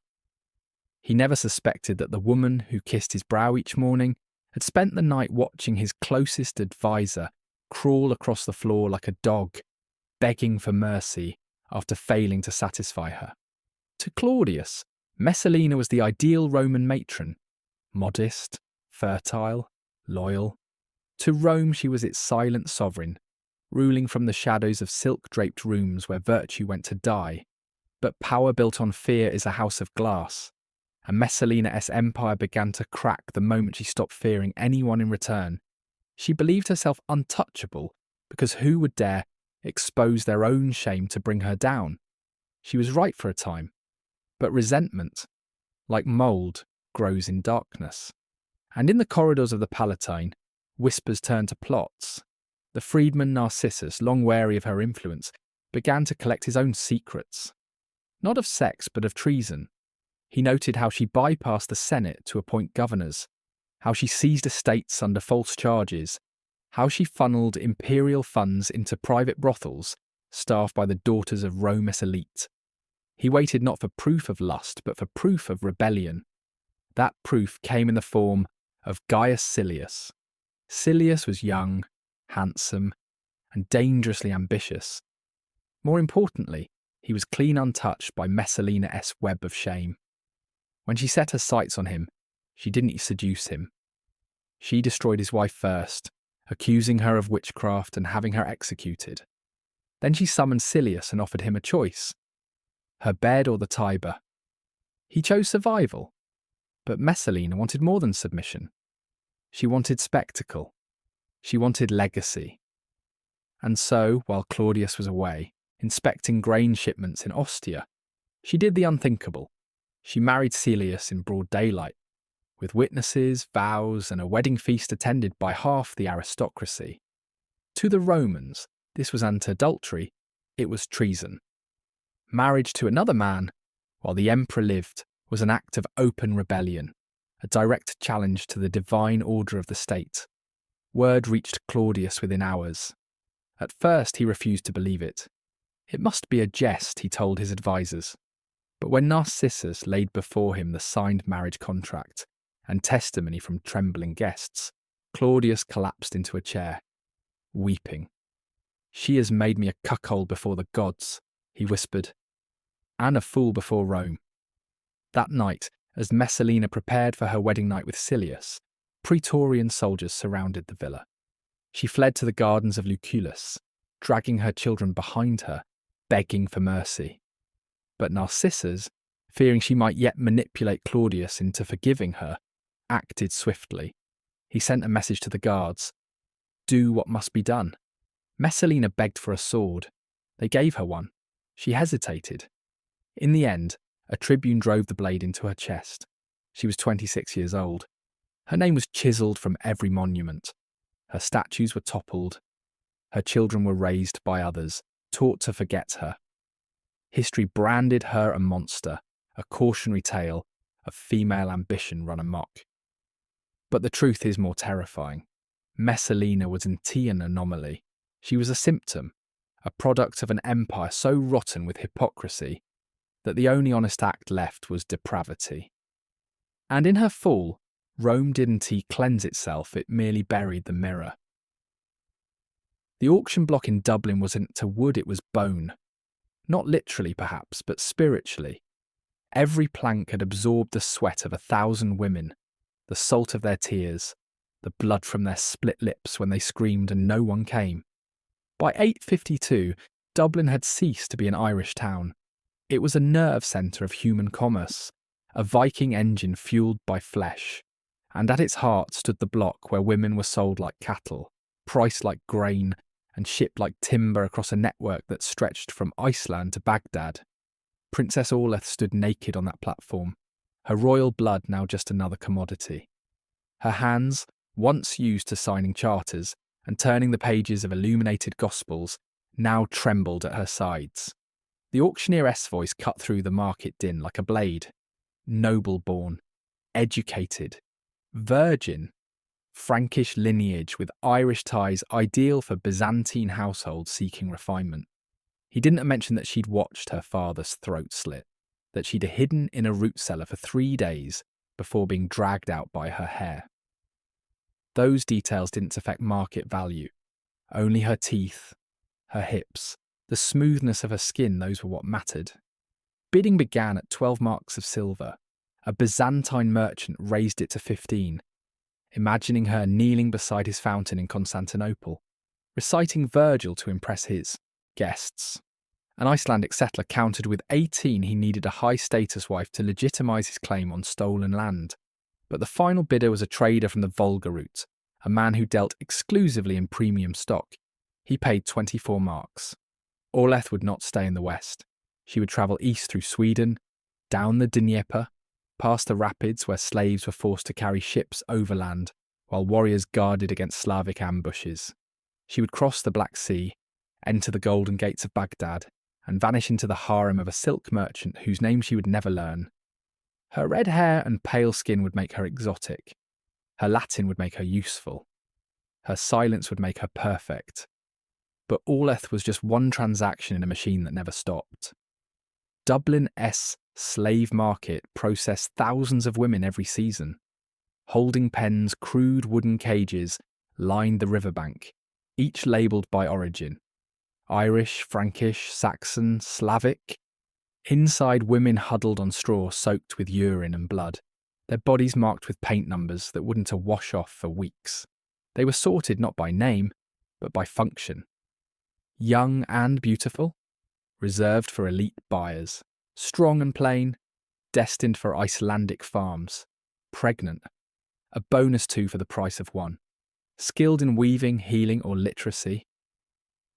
He never suspected that the woman who kissed his brow each morning had spent the night watching his closest advisor crawl across the floor like a dog, begging for mercy after failing to satisfy her. To Claudius, Messalina was the ideal Roman matron, modest, fertile, loyal. To Rome she was its silent sovereign, ruling from the shadows of silk-draped rooms where virtue went to die. But power built on fear is a house of glass, and Messalina's empire began to crack the moment she stopped fearing anyone in return. She believed herself untouchable because who would dare expose their own shame to bring her down? She was right for a time, but resentment, like mould, grows in darkness. And in the corridors of the Palatine, whispers turned to plots. The freedman Narcissus, long wary of her influence, began to collect his own secrets. Not of sex, but of treason. He noted how she bypassed the Senate to appoint governors, how she seized estates under false charges, how she funneled imperial funds into private brothels staffed by the daughters of Rome's elite. He waited not for proof of lust, but for proof of rebellion. That proof came in the form of Gaius Silius. Silius was young, handsome, and dangerously ambitious. More importantly, he was clean untouched by Messalina's web of shame. When she set her sights on him, she didn't seduce him. She destroyed his wife first, accusing her of witchcraft and having her executed. Then she summoned Silius and offered him a choice: her bed or the Tiber. He chose survival, but Messalina wanted more than submission. She wanted spectacle. She wanted legacy. And so, while Claudius was away, inspecting grain shipments in Ostia, she did the unthinkable. She married Silius in broad daylight, with witnesses, vows, and a wedding feast attended by half the aristocracy. To the Romans, this wasn't adultery, it was treason. Marriage to another man, while the emperor lived, was an act of open rebellion, a direct challenge to the divine order of the state. Word reached Claudius within hours. At first he refused to believe it. It must be a jest, he told his advisers. But when Narcissus laid before him the signed marriage contract and testimony from trembling guests, Claudius collapsed into a chair, weeping. "She has made me a cuckold before the gods," he whispered, "and a fool before Rome." That night, as Messalina prepared for her wedding night with Silius, Praetorian soldiers surrounded the villa. She fled to the gardens of Lucullus, dragging her children behind her, begging for mercy. But Narcissus, fearing she might yet manipulate Claudius into forgiving her, acted swiftly. He sent a message to the guards: "Do what must be done." Messalina begged for a sword. They gave her one. She hesitated. In the end, a tribune drove the blade into her chest. She was 26 years old. Her name was chiselled from every monument. Her statues were toppled. Her children were raised by others, taught to forget her. History branded her a monster, a cautionary tale of female ambition run amok. But the truth is more terrifying. Messalina was indeed an anomaly. She was a symptom, a product of an empire so rotten with hypocrisy that the only honest act left was depravity. And in her fall, Rome didn't cleanse itself, it merely buried the mirror. The auction block in Dublin wasn't to wood, it was bone. Not literally, perhaps, but spiritually. Every plank had absorbed the sweat of 1,000 women, the salt of their tears, the blood from their split lips when they screamed and no one came. By 852, Dublin had ceased to be an Irish town. It was a nerve centre of human commerce, a Viking engine fuelled by flesh, and at its heart stood the block where women were sold like cattle, priced like grain, and shipped like timber across a network that stretched from Iceland to Baghdad. Princess Orleth stood naked on that platform, her royal blood now just another commodity. Her hands, once used to signing charters and turning the pages of illuminated gospels, now trembled at her sides. The auctioneeress voice cut through the market din like a blade. Noble-born, educated, virgin, Frankish lineage with Irish ties ideal for Byzantine households seeking refinement. He didn't mention that she'd watched her father's throat slit, that she'd hidden in a root cellar for 3 days before being dragged out by her hair. Those details didn't affect market value. Only her teeth, her hips, the smoothness of her skin, those were what mattered. Bidding began at 12 marks of silver. A Byzantine merchant raised it to 15, imagining her kneeling beside his fountain in Constantinople, reciting Virgil to impress his guests. An Icelandic settler countered with 18 he needed a high-status wife to legitimise his claim on stolen land. But the final bidder was a trader from the Volga route, a man who dealt exclusively in premium stock. He paid 24 marks. Orleth would not stay in the west. She would travel east through Sweden, down the Dnieper, past the rapids where slaves were forced to carry ships overland, while warriors guarded against Slavic ambushes. She would cross the Black Sea, enter the golden gates of Baghdad, and vanish into the harem of a silk merchant whose name she would never learn. Her red hair and pale skin would make her exotic. Her Latin would make her useful. Her silence would make her perfect. But Orleth was just one transaction in a machine that never stopped. Dublin's slave market processed thousands of women every season. Holding pens, crude wooden cages lined the riverbank, each labelled by origin. Irish, Frankish, Saxon, Slavic. Inside, women huddled on straw soaked with urine and blood, their bodies marked with paint numbers that wouldn't wash off for weeks. They were sorted not by name, but by function. Young and beautiful, reserved for elite buyers. Strong and plain, destined for Icelandic farms. Pregnant, a bonus 2 for the price of 1. Skilled in weaving, healing, or literacy.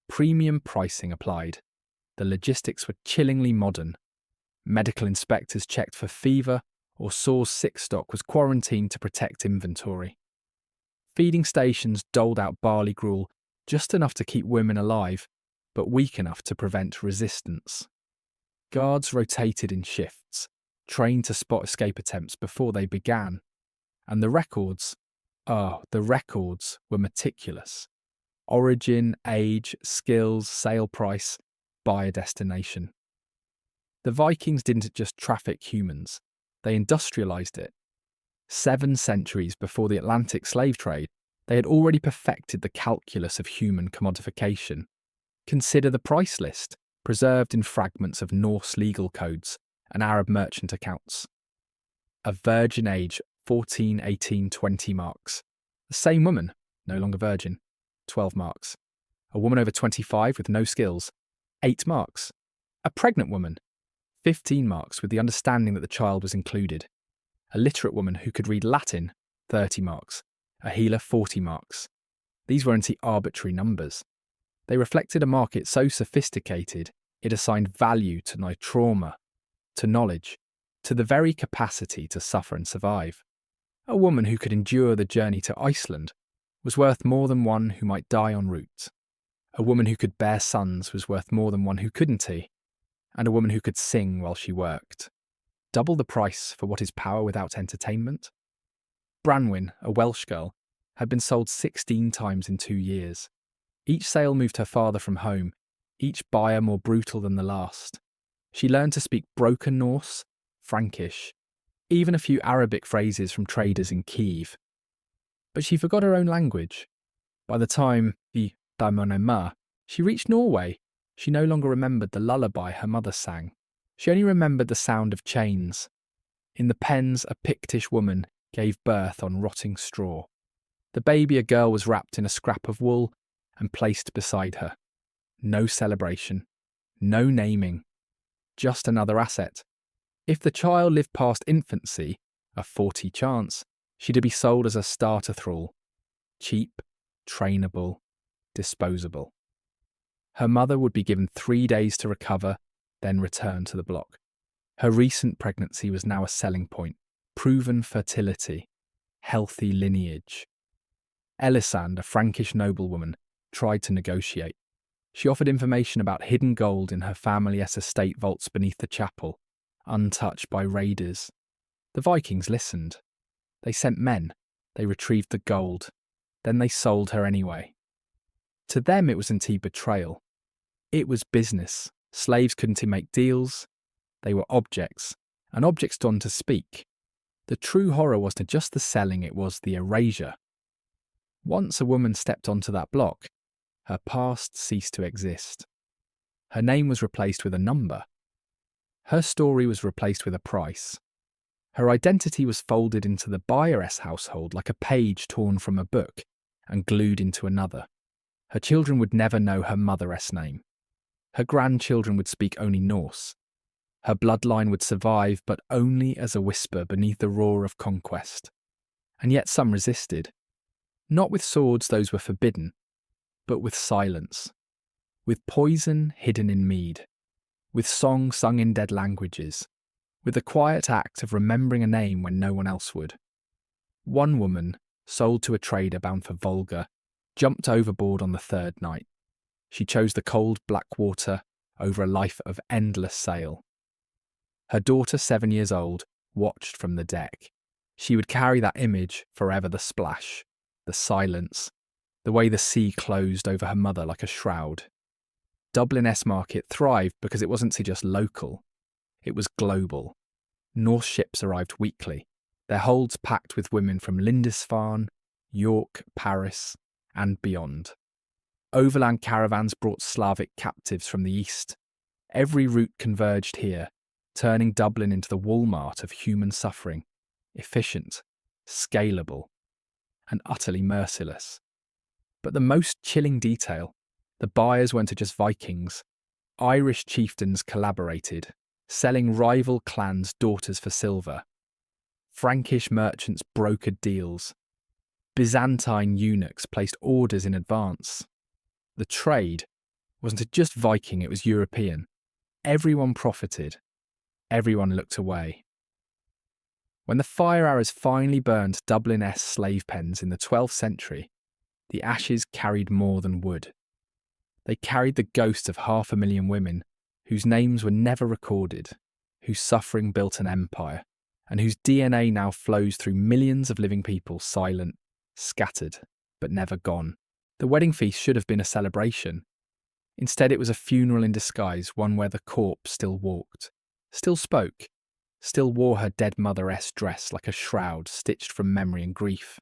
Premium pricing applied. The logistics were chillingly modern. Medical inspectors checked for fever, or saws sick stock was quarantined to protect inventory. Feeding stations doled out barley gruel, just enough to keep women alive, but weak enough to prevent resistance. Guards rotated in shifts, trained to spot escape attempts before they began. And the records were meticulous. Origin, age, skills, sale price, buyer destination. The Vikings didn't just traffic humans, they industrialised it. 7 centuries before the Atlantic slave trade, they had already perfected the calculus of human commodification. Consider the price list, preserved in fragments of Norse legal codes and Arab merchant accounts. A virgin age, 14, 18, 20 marks. The same woman, no longer virgin, 12 marks. A woman over 25 with no skills, 8 marks. A pregnant woman, 15 marks with the understanding that the child was included. A literate woman who could read Latin, 30 marks. A healer, 40 marks. These weren't arbitrary numbers. They reflected a market so sophisticated it assigned value to no trauma, to knowledge, to the very capacity to suffer and survive. A woman who could endure the journey to Iceland was worth more than one who might die en route. A woman who could bear sons was worth more than one who couldn't and a woman who could sing while she worked. Double the price for what is power without entertainment? Branwen, a Welsh girl, had been sold 16 times in 2 years. Each sale moved her father from home, each buyer more brutal than the last. She learned to speak broken Norse, Frankish, even a few Arabic phrases from traders in Kiev. But she forgot her own language. By the time the Damonema, she reached Norway, she no longer remembered the lullaby her mother sang. She only remembered the sound of chains. In the pens, a Pictish woman gave birth on rotting straw. The baby, a girl, was wrapped in a scrap of wool and placed beside her. No celebration, no naming, just another asset. If the child lived past infancy, a 40 chance, she'd be sold as a starter thrall. Cheap, trainable, disposable. Her mother would be given 3 days to recover, then return to the block. Her recent pregnancy was now a selling point. Proven fertility, healthy lineage. Elisande, a Frankish noblewoman, tried to negotiate. She offered information about hidden gold in her family's estate vaults beneath the chapel, untouched by raiders. The Vikings listened. They sent men. They retrieved the gold. Then they sold her anyway. To them it was indeed betrayal. It was business. Slaves couldn't make deals. They were objects, and objects done to speak. The true horror wasn't just the selling, it was the erasure. Once a woman stepped onto that block, her past ceased to exist. Her name was replaced with a number. Her story was replaced with a price. Her identity was folded into the buyer's household like a page torn from a book and glued into another. Her children would never know her mother's name. Her grandchildren would speak only Norse. Her bloodline would survive, but only as a whisper beneath the roar of conquest. And yet some resisted. Not with swords, those were forbidden, but with silence. With poison hidden in mead. With song sung in dead languages. With the quiet act of remembering a name when no one else would. One woman, sold to a trader bound for Volga, jumped overboard on the third night. She chose the cold black water over a life of endless sail. Her daughter, 7 years old, watched from the deck. She would carry that image forever, the splash, the silence, the way the sea closed over her mother like a shroud. Dublin S-Market thrived because it wasn't just local, it was global. Norse ships arrived weekly, their holds packed with women from Lindisfarne, York, Paris, and beyond. Overland caravans brought Slavic captives from the east. Every route converged here, turning Dublin into the Walmart of human suffering, efficient, scalable, and utterly merciless. But the most chilling detail, the buyers weren't just Vikings. Irish chieftains collaborated, selling rival clans' daughters for silver. Frankish merchants brokered deals. Byzantine eunuchs placed orders in advance. The trade wasn't just Viking, it was European. Everyone profited. Everyone looked away. When the fire arrows finally burned Dublin-esque slave pens in the 12th century, the ashes carried more than wood. They carried the ghosts of 500,000 women whose names were never recorded, whose suffering built an empire, and whose DNA now flows through millions of living people, silent, scattered, but never gone. The wedding feast should have been a celebration. Instead, it was a funeral in disguise, one where the corpse still walked, still spoke, still wore her dead mother-esque dress like a shroud stitched from memory and grief.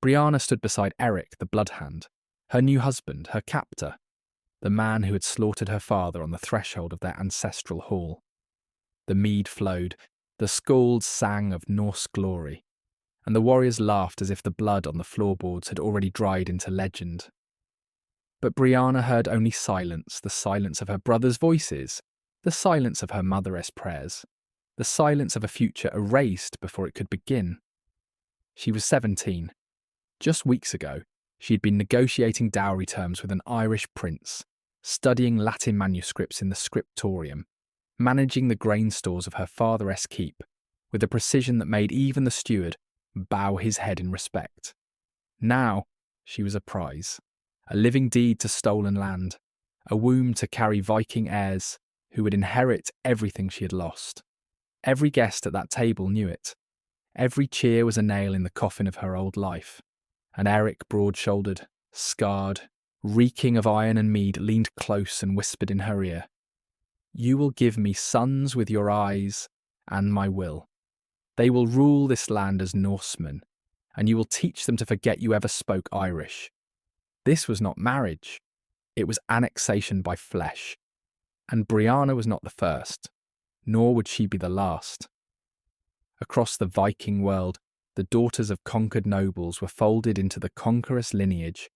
Brianna stood beside Eric, the bloodhound, her new husband, her captor, the man who had slaughtered her father on the threshold of their ancestral hall. The mead flowed, the skalds sang of Norse glory, and the warriors laughed as if the blood on the floorboards had already dried into legend. But Brianna heard only silence, the silence of her brothers' voices, the silence of her mother's prayers, the silence of a future erased before it could begin. She was 17. Just weeks ago, she had been negotiating dowry terms with an Irish prince, studying Latin manuscripts in the scriptorium, managing the grain stores of her father's keep, with a precision that made even the steward bow his head in respect. Now, she was a prize, a living deed to stolen land, a womb to carry Viking heirs who would inherit everything she had lost. Every guest at that table knew it. Every cheer was a nail in the coffin of her old life. And Eric, broad-shouldered, scarred, reeking of iron and mead, leaned close and whispered in her ear, "You will give me sons with your eyes and my will." They will rule this land as Norsemen, and you will teach them to forget you ever spoke Irish. This was not marriage. It was annexation by flesh. And Brianna was not the first, nor would she be the last. Across the Viking world, the daughters of conquered nobles were folded into the conqueror's lineage,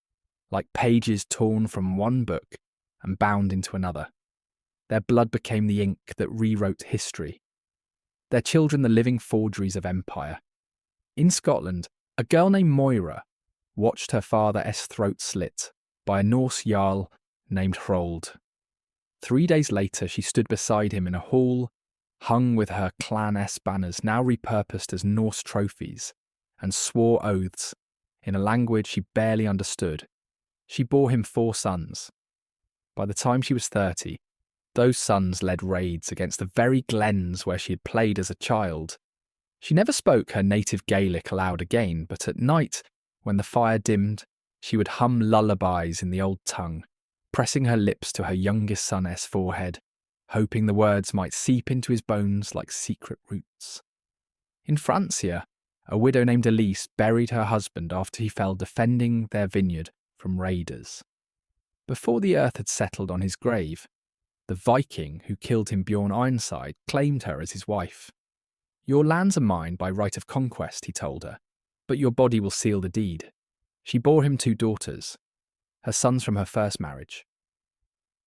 like pages torn from one book and bound into another. Their blood became the ink that rewrote history. Their children the living forgeries of empire. In Scotland, a girl named Moira watched her father's throat slit by a Norse jarl named Hrold. 3 days later, she stood beside him in a hall, hung with her clan-esque banners now repurposed as Norse trophies, and swore oaths in a language she barely understood. She bore him 4 sons. By the time she was 30, those sons led raids against the very glens where she had played as a child. She never spoke her native Gaelic aloud again, but at night, when the fire dimmed, she would hum lullabies in the old tongue, pressing her lips to her youngest son's forehead, hoping the words might seep into his bones like secret roots. In Francia, a widow named Elise buried her husband after he fell defending their vineyard from raiders. Before the earth had settled on his grave, the Viking who killed him Bjorn Ironside claimed her as his wife. "Your lands are mine by right of conquest," he told her, "but your body will seal the deed." She bore him 2 daughters, her sons from her first marriage.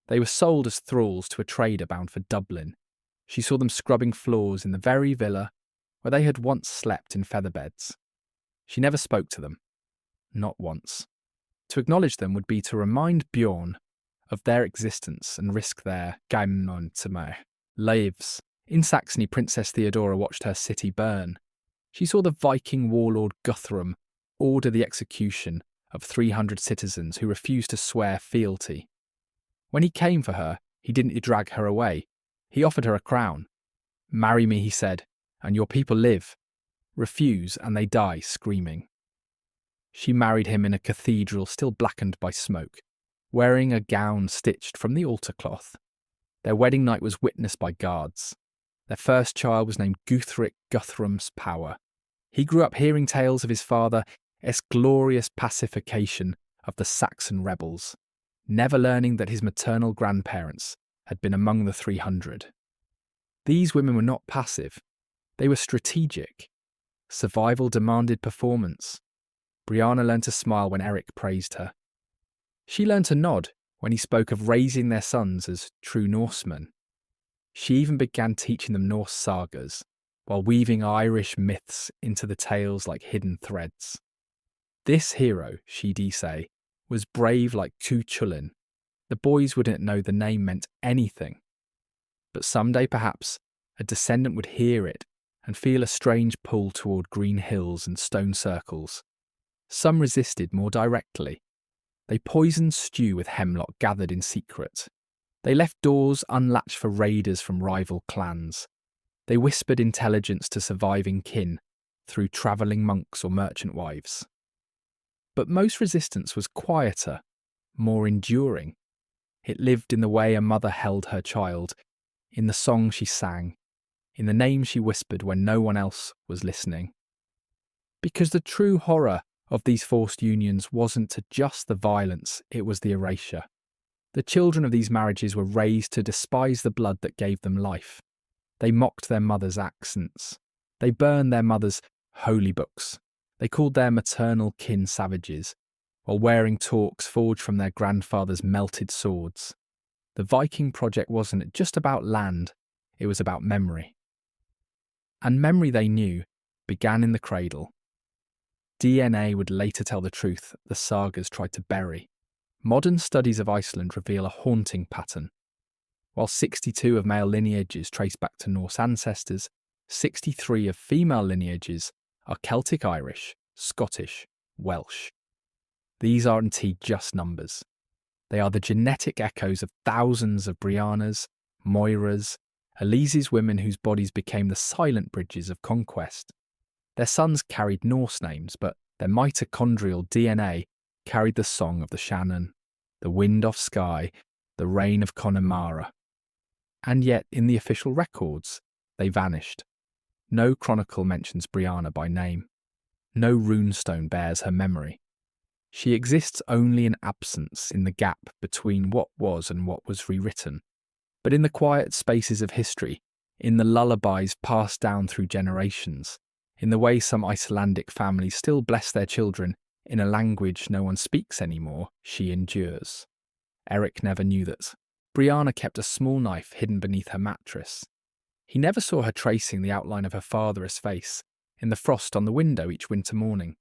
They were sold as thralls to a trader bound for Dublin. She saw them scrubbing floors in the very villa where they had once slept in feather beds. She never spoke to them, not once. To acknowledge them would be to remind Bjorn of their existence and risk their Geimnonzimmer lives. In Saxony, Princess Theodora watched her city burn. She saw the Viking warlord Guthrum order the execution of 300 citizens who refused to swear fealty. When he came for her, he didn't drag her away. He offered her a crown. "Marry me," he said, "and your people live. Refuse, and they die screaming." She married him in a cathedral still blackened by smoke, wearing a gown stitched from the altar cloth. Their wedding night was witnessed by guards. Their first child was named Guthric Guthrum's Power. He grew up hearing tales of his father's glorious pacification of the Saxon rebels, never learning that his maternal grandparents had been among the 300. These women were not passive. They were strategic. Survival demanded performance. Brianna learned to smile when Eric praised her. She learned to nod when he spoke of raising their sons as true Norsemen. She even began teaching them Norse sagas, while weaving Irish myths into the tales like hidden threads. This hero, she'd say, was brave like Cuchulainn. The boys wouldn't know the name meant anything. But someday, perhaps, a descendant would hear it and feel a strange pull toward green hills and stone circles. Some resisted more directly. They poisoned stew with hemlock gathered in secret. They left doors unlatched for raiders from rival clans. They whispered intelligence to surviving kin through travelling monks or merchant wives. But most resistance was quieter, more enduring. It lived in the way a mother held her child, in the song she sang, in the name she whispered when no one else was listening. Because the true horror of these forced unions wasn't to just the violence, it was the erasure. The children of these marriages were raised to despise the blood that gave them life. They mocked their mother's accents. They burned their mother's holy books. They called their maternal kin savages, while wearing torques forged from their grandfather's melted swords. The Viking project wasn't just about land, it was about memory. And memory, they knew, began in the cradle. DNA would later tell the truth the sagas tried to bury. Modern studies of Iceland reveal a haunting pattern. While 62 of male lineages trace back to Norse ancestors, 63 of female lineages are Celtic Irish, Scottish, Welsh. These aren't indeed just numbers. They are the genetic echoes of thousands of Briannas, Moiras, Elise's women whose bodies became the silent bridges of conquest. Their sons carried Norse names, but their mitochondrial DNA carried the song of the Shannon, the wind off Skye, the rain of Connemara. And yet, in the official records, they vanished. No chronicle mentions Brianna by name. No runestone bears her memory. She exists only in absence, in the gap between what was and what was rewritten. But in the quiet spaces of history, in the lullabies passed down through generations, in the way some Icelandic families still bless their children in a language no one speaks anymore, she endures. Eric never knew that. Brianna kept a small knife hidden beneath her mattress. He never saw her tracing the outline of her father's face in the frost on the window each winter morning.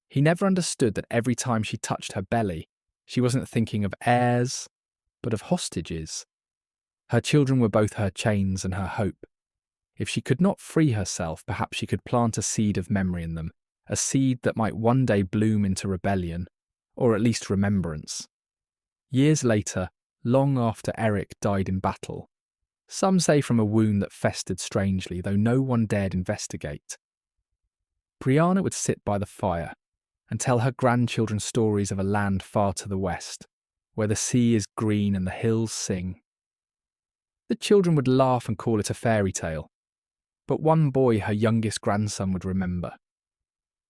He never understood that every time she touched her belly, she wasn't thinking of heirs, but of hostages. Her children were both her chains and her hope. If she could not free herself, perhaps she could plant a seed of memory in them, a seed that might one day bloom into rebellion, or at least remembrance. Years later, long after Eric died in battle, some say from a wound that festered strangely, though no one dared investigate, Brianna would sit by the fire and tell her grandchildren stories of a land far to the west, where the sea is green and the hills sing. The children would laugh and call it a fairy tale, but one boy, her youngest grandson, would remember.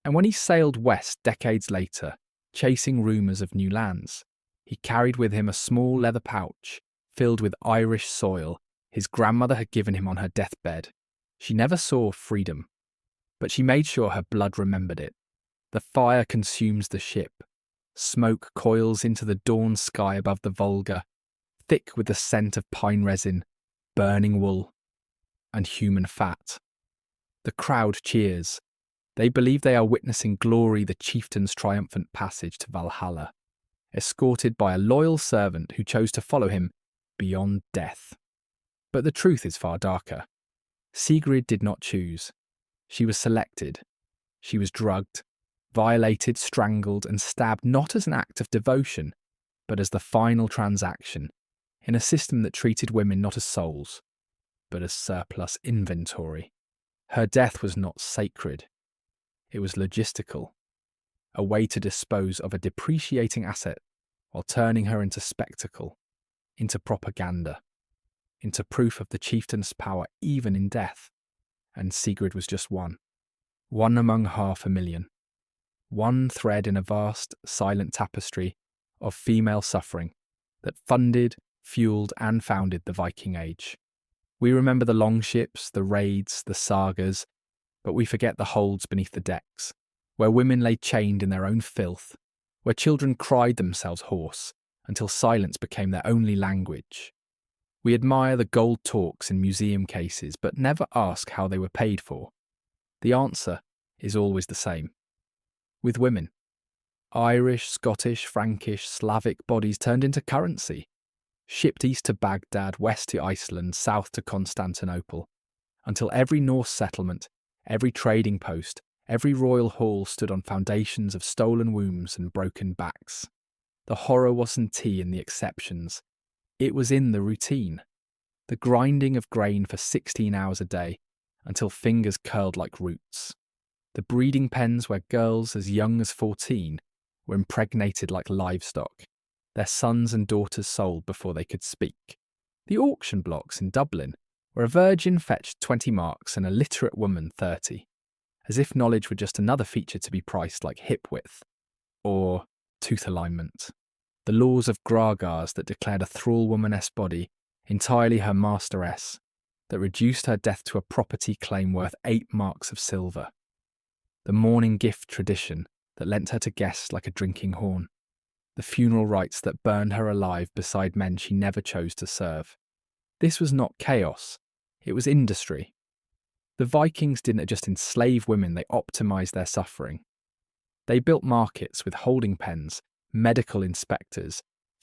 And when he sailed west decades later, chasing rumours of new lands, he carried with him a small leather pouch filled with Irish soil his grandmother had given him on her deathbed. She never saw freedom, but she made sure her blood remembered it. The fire consumes the ship. Smoke coils into the dawn sky above the Volga, thick with the scent of pine resin, burning wool, and human fat. The crowd cheers. They believe they are witnessing glory, the chieftain's triumphant passage to Valhalla, escorted by a loyal servant who chose to follow him beyond death. But the truth is far darker. Sigrid did not choose. She was selected. She was drugged, violated, strangled, and stabbed not as an act of devotion, but as the final transaction, in a system that treated women not as souls, but as surplus inventory. Her death was not sacred. It was logistical, a way to dispose of a depreciating asset while turning her into spectacle, into propaganda, into proof of the chieftain's power even in death. And Sigrid was just one among 500,000. One thread in a vast, silent tapestry of female suffering that funded, fueled, and founded the Viking Age. We remember the longships, the raids, the sagas, but we forget the holds beneath the decks, where women lay chained in their own filth, where children cried themselves hoarse until silence became their only language. We admire the gold talks in museum cases, but never ask how they were paid for. The answer is always the same. With women, Irish, Scottish, Frankish, Slavic bodies turned into currency, shipped east to Baghdad, west to Iceland, south to Constantinople, until every Norse settlement, every trading post, every royal hall stood on foundations of stolen wombs and broken backs. The horror wasn't tea in the exceptions. It was in the routine. The grinding of grain for 16 hours a day until fingers curled like roots. The breeding pens where girls as young as 14 were impregnated like livestock, their sons and daughters sold before they could speak. The auction blocks in Dublin where a virgin fetched 20 marks and a literate woman 30, as if knowledge were just another feature to be priced like hip width or tooth alignment. The laws of Gragas that declared a thrall womaness body entirely her masteress, that reduced her death to a property claim worth 8 marks of silver. The mourning gift tradition that lent her to guests like a drinking horn. The funeral rites that burned her alive beside men she never chose to serve. This was not chaos, it was industry. The Vikings didn't just enslave women, they optimized their suffering. They built markets with holding pens, medical inspectors,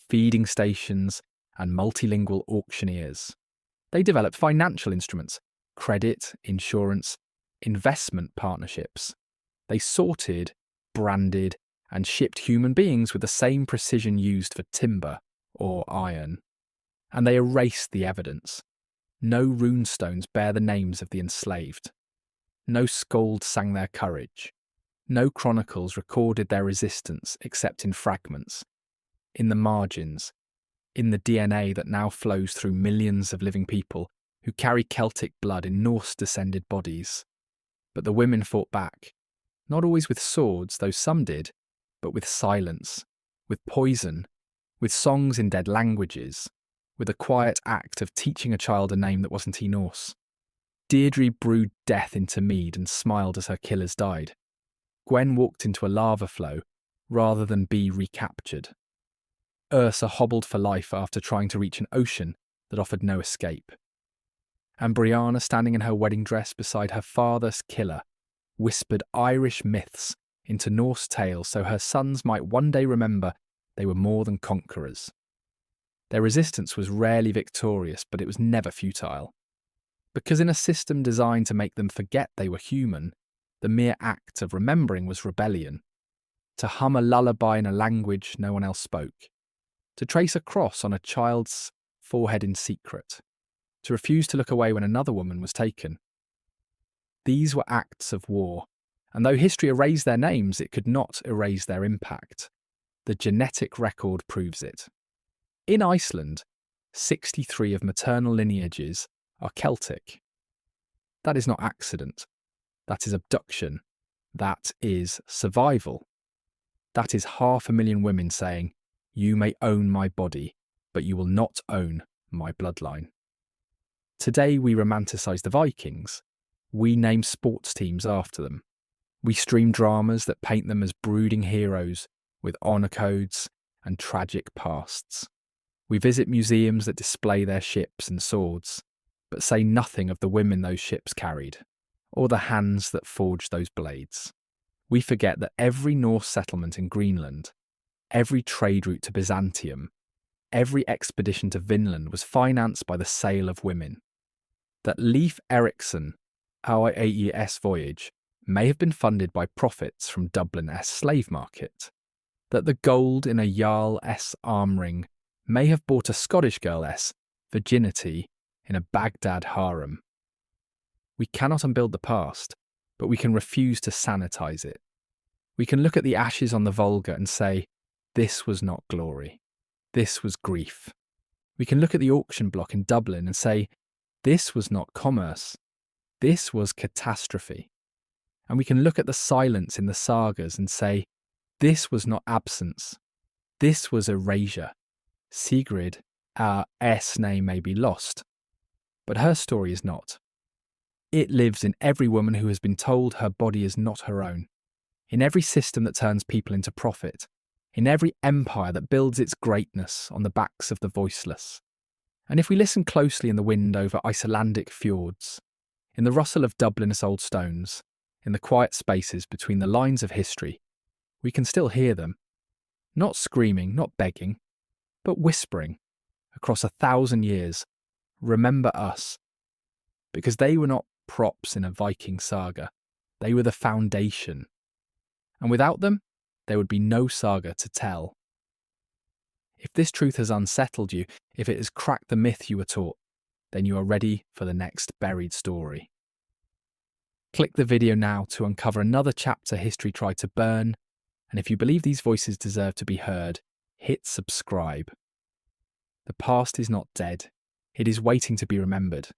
feeding stations, and multilingual auctioneers. They developed financial instruments, credit, insurance, investment partnerships. They sorted, branded, and shipped human beings with the same precision used for timber or iron. And they erased the evidence. No runestones bear the names of the enslaved. No skalds sang their courage. No chronicles recorded their resistance except in fragments, in the margins, in the DNA that now flows through millions of living people who carry Celtic blood in Norse-descended bodies. But the women fought back, not always with swords, though some did, but with silence, with poison, with songs in dead languages, with a quiet act of teaching a child a name that wasn't Norse. Deirdre brewed death into mead and smiled as her killers died. Gwen walked into a lava flow rather than be recaptured. Ursa hobbled for life after trying to reach an ocean that offered no escape. And Brianna, standing in her wedding dress beside her father's killer, whispered Irish myths into Norse tales so her sons might one day remember they were more than conquerors. Their resistance was rarely victorious, but it was never futile. Because in a system designed to make them forget they were human, the mere act of remembering was rebellion. To hum a lullaby in a language no one else spoke. To trace a cross on a child's forehead in secret. To refuse to look away when another woman was taken. These were acts of war, and though history erased their names, it could not erase their impact. The genetic record proves it. In Iceland, 63 of maternal lineages are Celtic. That is not accident. That is abduction. That is survival. That is 500,000 women saying, "You may own my body, but you will not own my bloodline." Today we romanticise the Vikings. We name sports teams after them. We stream dramas that paint them as brooding heroes with honour codes and tragic pasts. We visit museums that display their ships and swords, but say nothing of the women those ships carried, or the hands that forged those blades. We forget that every Norse settlement in Greenland, every trade route to Byzantium, every expedition to Vinland was financed by the sale of women. That Leif Erikson, our AES voyage, may have been funded by profits from Dublin slave market. That the gold in a Jarl arm ring may have bought a Scottish girl's virginity in a Baghdad harem. We cannot unbuild the past, but we can refuse to sanitize it. We can look at the ashes on the Volga and say, this was not glory. This was grief. We can look at the auction block in Dublin and say, this was not commerce. This was catastrophe. And we can look at the silence in the sagas and say, this was not absence. This was erasure. Sigrid, our name may be lost, but her story is not. It lives in every woman who has been told her body is not her own, in every system that turns people into profit, in every empire that builds its greatness on the backs of the voiceless. And if we listen closely in the wind over Icelandic fjords, in the rustle of Dublin's old stones, in the quiet spaces between the lines of history, we can still hear them, not screaming, not begging, but whispering, across 1,000 years, remember us. Because they were not props in a Viking saga, they were the foundation. And without them, there would be no saga to tell. If this truth has unsettled you, if it has cracked the myth you were taught, then you are ready for the next buried story. Click the video now to uncover another chapter history tried to burn, and if you believe these voices deserve to be heard, hit subscribe. The past is not dead. It is waiting to be remembered.